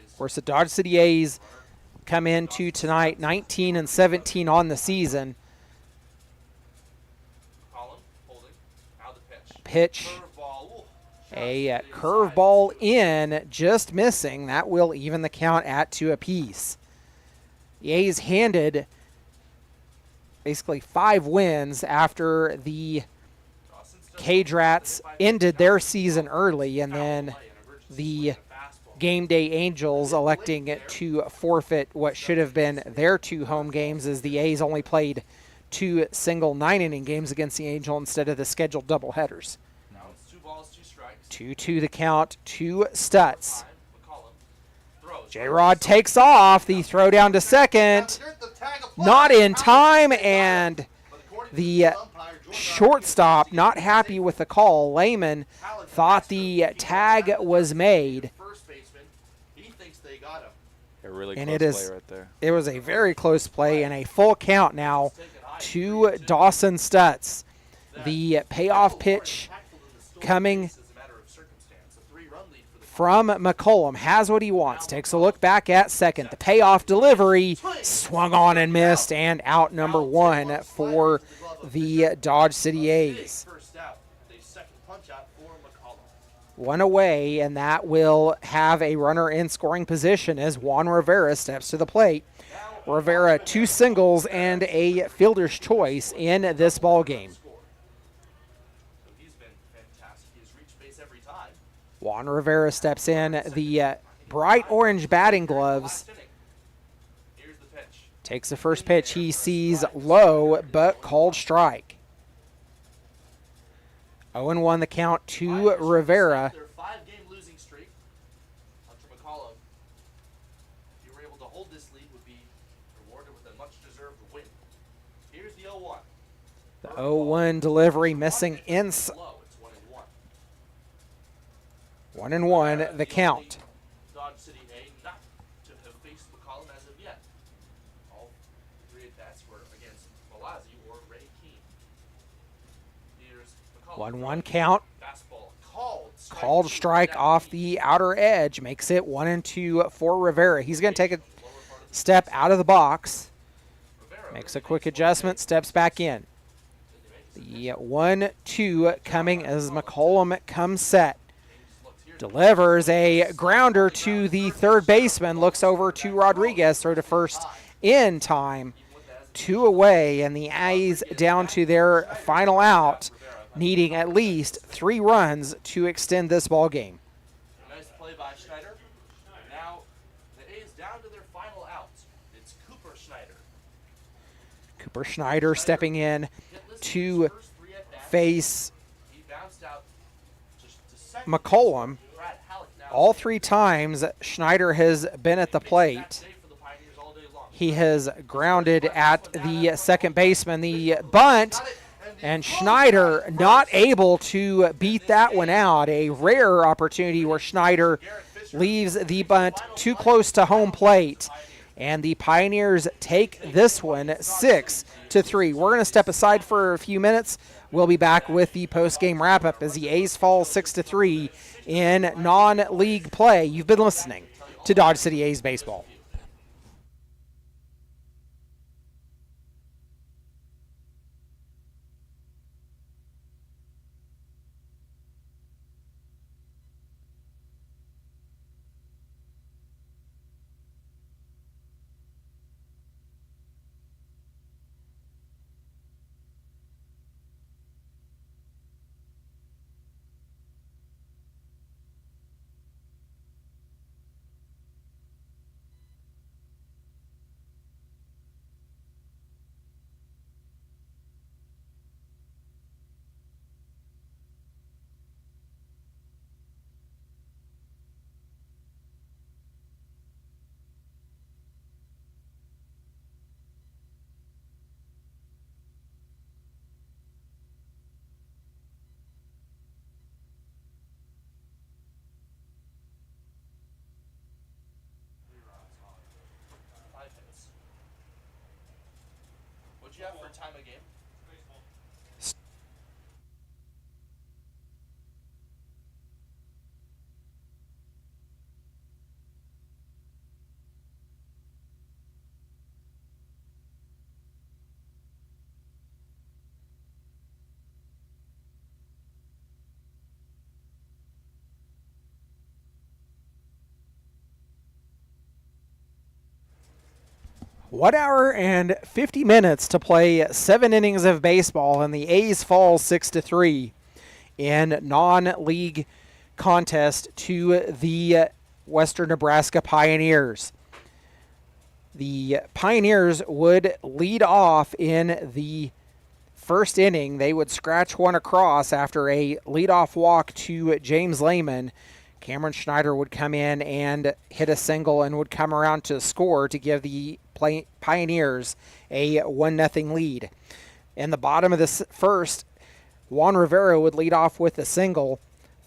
Of course, the Dodge City A's come into tonight 19-17 on the season. Pitch, a curveball in, just missing. That will even the count at 2 apiece. The A's handed basically 5 wins after the Cage Rats ended their season early, and then the Game Day Angels electing to forfeit what should have been their 2 home games, as the A's only played 2 single 9-inning games against the Angel instead of the scheduled doubleheaders. 2-2 the count to Stutz. J-Rod takes off. The throw down to second. Not in time, and the shortstop not happy with the call. Lehman thought the tag was made. A really and close play right there. It was a very close play, and a full count now to Dawson Stutz. The payoff pitch coming from McCollum. Has what he wants. Takes a look back at second. The payoff delivery swung on and missed, and out number 1 for the Dodge City A's. First out, a second punch out for McCollum. One away, and that will have a runner in scoring position as Juan Rivera steps to the plate. Rivera 2 singles and a fielder's choice in this ball game. He's been fantastic. He's reached base every time. Juan Rivera steps in the bright orange batting gloves. Here's the pitch. Takes the first pitch. He sees low, but called strike. 0-1 the count to Rivera. Their 5-game losing streak. Hunter McCollum, if you were able to hold this lead, would be rewarded with a much-deserved win. Here's the 0-1. The 0-1 delivery missing inside. Low. It's 1-1. 1-1 the count. Dodge City A not to have faced McCollum as of yet. All 3 at-bats were against Malazzi or Ray Keene. Here's McCollum. 1-1 count. Fastball Called strike off the outer edge. Makes it 1-2 for Rivera. He's going to take a step out of the box. Makes a quick adjustment. Steps back in. The 1-2 coming as McCollum comes set. Delivers a grounder to the third baseman. Looks over to Rodriguez. Throw to first in time. 2 away, and the A's down to their final out, needing at least 3 runs to extend this ball game. Nice play by Schneider. Now the A's down to their final out. It's Cooper Schneider. Cooper Schneider stepping in to First 3 at-bats. face He bounced out just to second. McCollum. Brad Halleck now All 3 times Schneider has been at the plate. day for the Pioneers all day long. He has grounded at the second baseman. The bunt, and Schneider not able to beat that one out. A rare opportunity where Schneider leaves the bunt too close to home plate. And the Pioneers take this one 6-3. We're going to step aside for a few minutes. We'll be back with the post-game wrap-up as the A's fall 6-3 in non-league play. You've been listening to Dodge City A's Baseball. What'd you have for time of game? One hour and 50 minutes to play 7 innings of baseball, and the A's fall 6-3 in non-league contest to the Western Nebraska Pioneers. The Pioneers would lead off in the first inning. They would scratch one across after a leadoff walk to James Lehman. Cameron Schneider would come in and hit a single and would come around to score to give the Pioneers a 1-0 lead. In the bottom of the first, Juan Rivera would lead off with a single,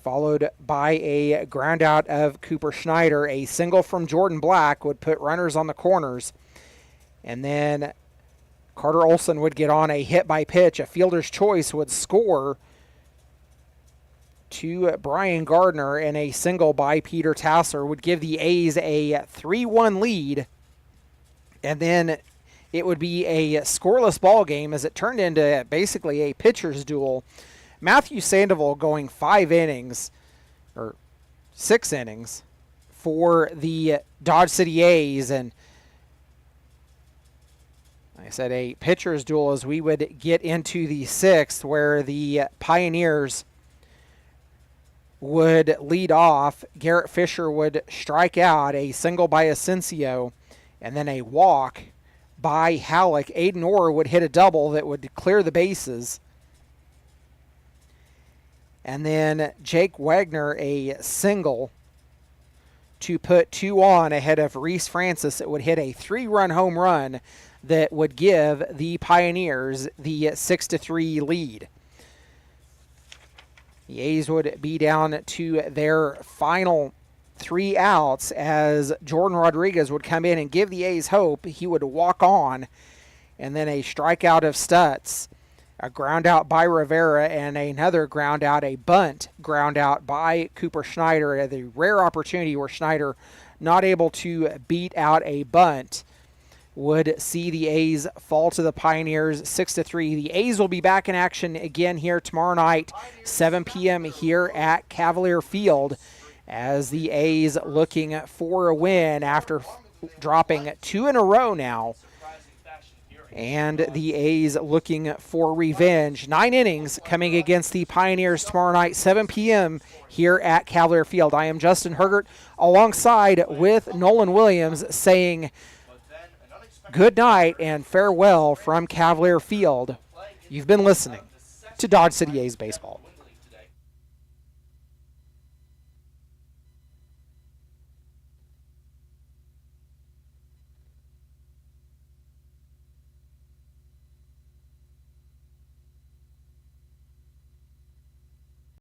followed by a ground out of Cooper Schneider. A single from Jordan Black would put runners on the corners. And then Carter Olson would get on a hit by pitch. A fielder's choice would score to Brian Gardner, and a single by Peter Tassler would give the A's a 3-1 lead. And then it would be a scoreless ball game as it turned into basically a pitcher's duel. Matthew Sandoval going 5 innings, or 6 innings, for the Dodge City A's. And like I said, a pitcher's duel as we would get into the 6th, where the Pioneers would lead off. Garrett Fisher would strike out, a single by Asensio, and then a walk by Halleck. Aiden Orr would hit a double that would clear the bases. And then Jake Wagner a single to put 2 on ahead of Reese Francis. It would hit a 3-run home run that would give the Pioneers the 6-3 lead. The A's would be down to their final 3 outs as Jordan Rodriguez would come in and give the A's hope. He would walk on, and then a strikeout of Stutz, a ground out by Rivera, and another ground out, a bunt ground out by Cooper Schneider. The rare opportunity where Schneider not able to beat out a bunt would see the A's fall to the Pioneers 6-3. The A's will be back in action again here tomorrow night, 7 p.m. here at Cavalier Field, as the A's looking for a win after dropping 2 in a row now. And the A's looking for revenge. 9 innings coming against the Pioneers tomorrow night, 7 p.m. here at Cavalier Field. I am Justin Hergert alongside with Nolan Williams saying good night and farewell from Cavalier Field. You've been listening to Dodge City A's Baseball.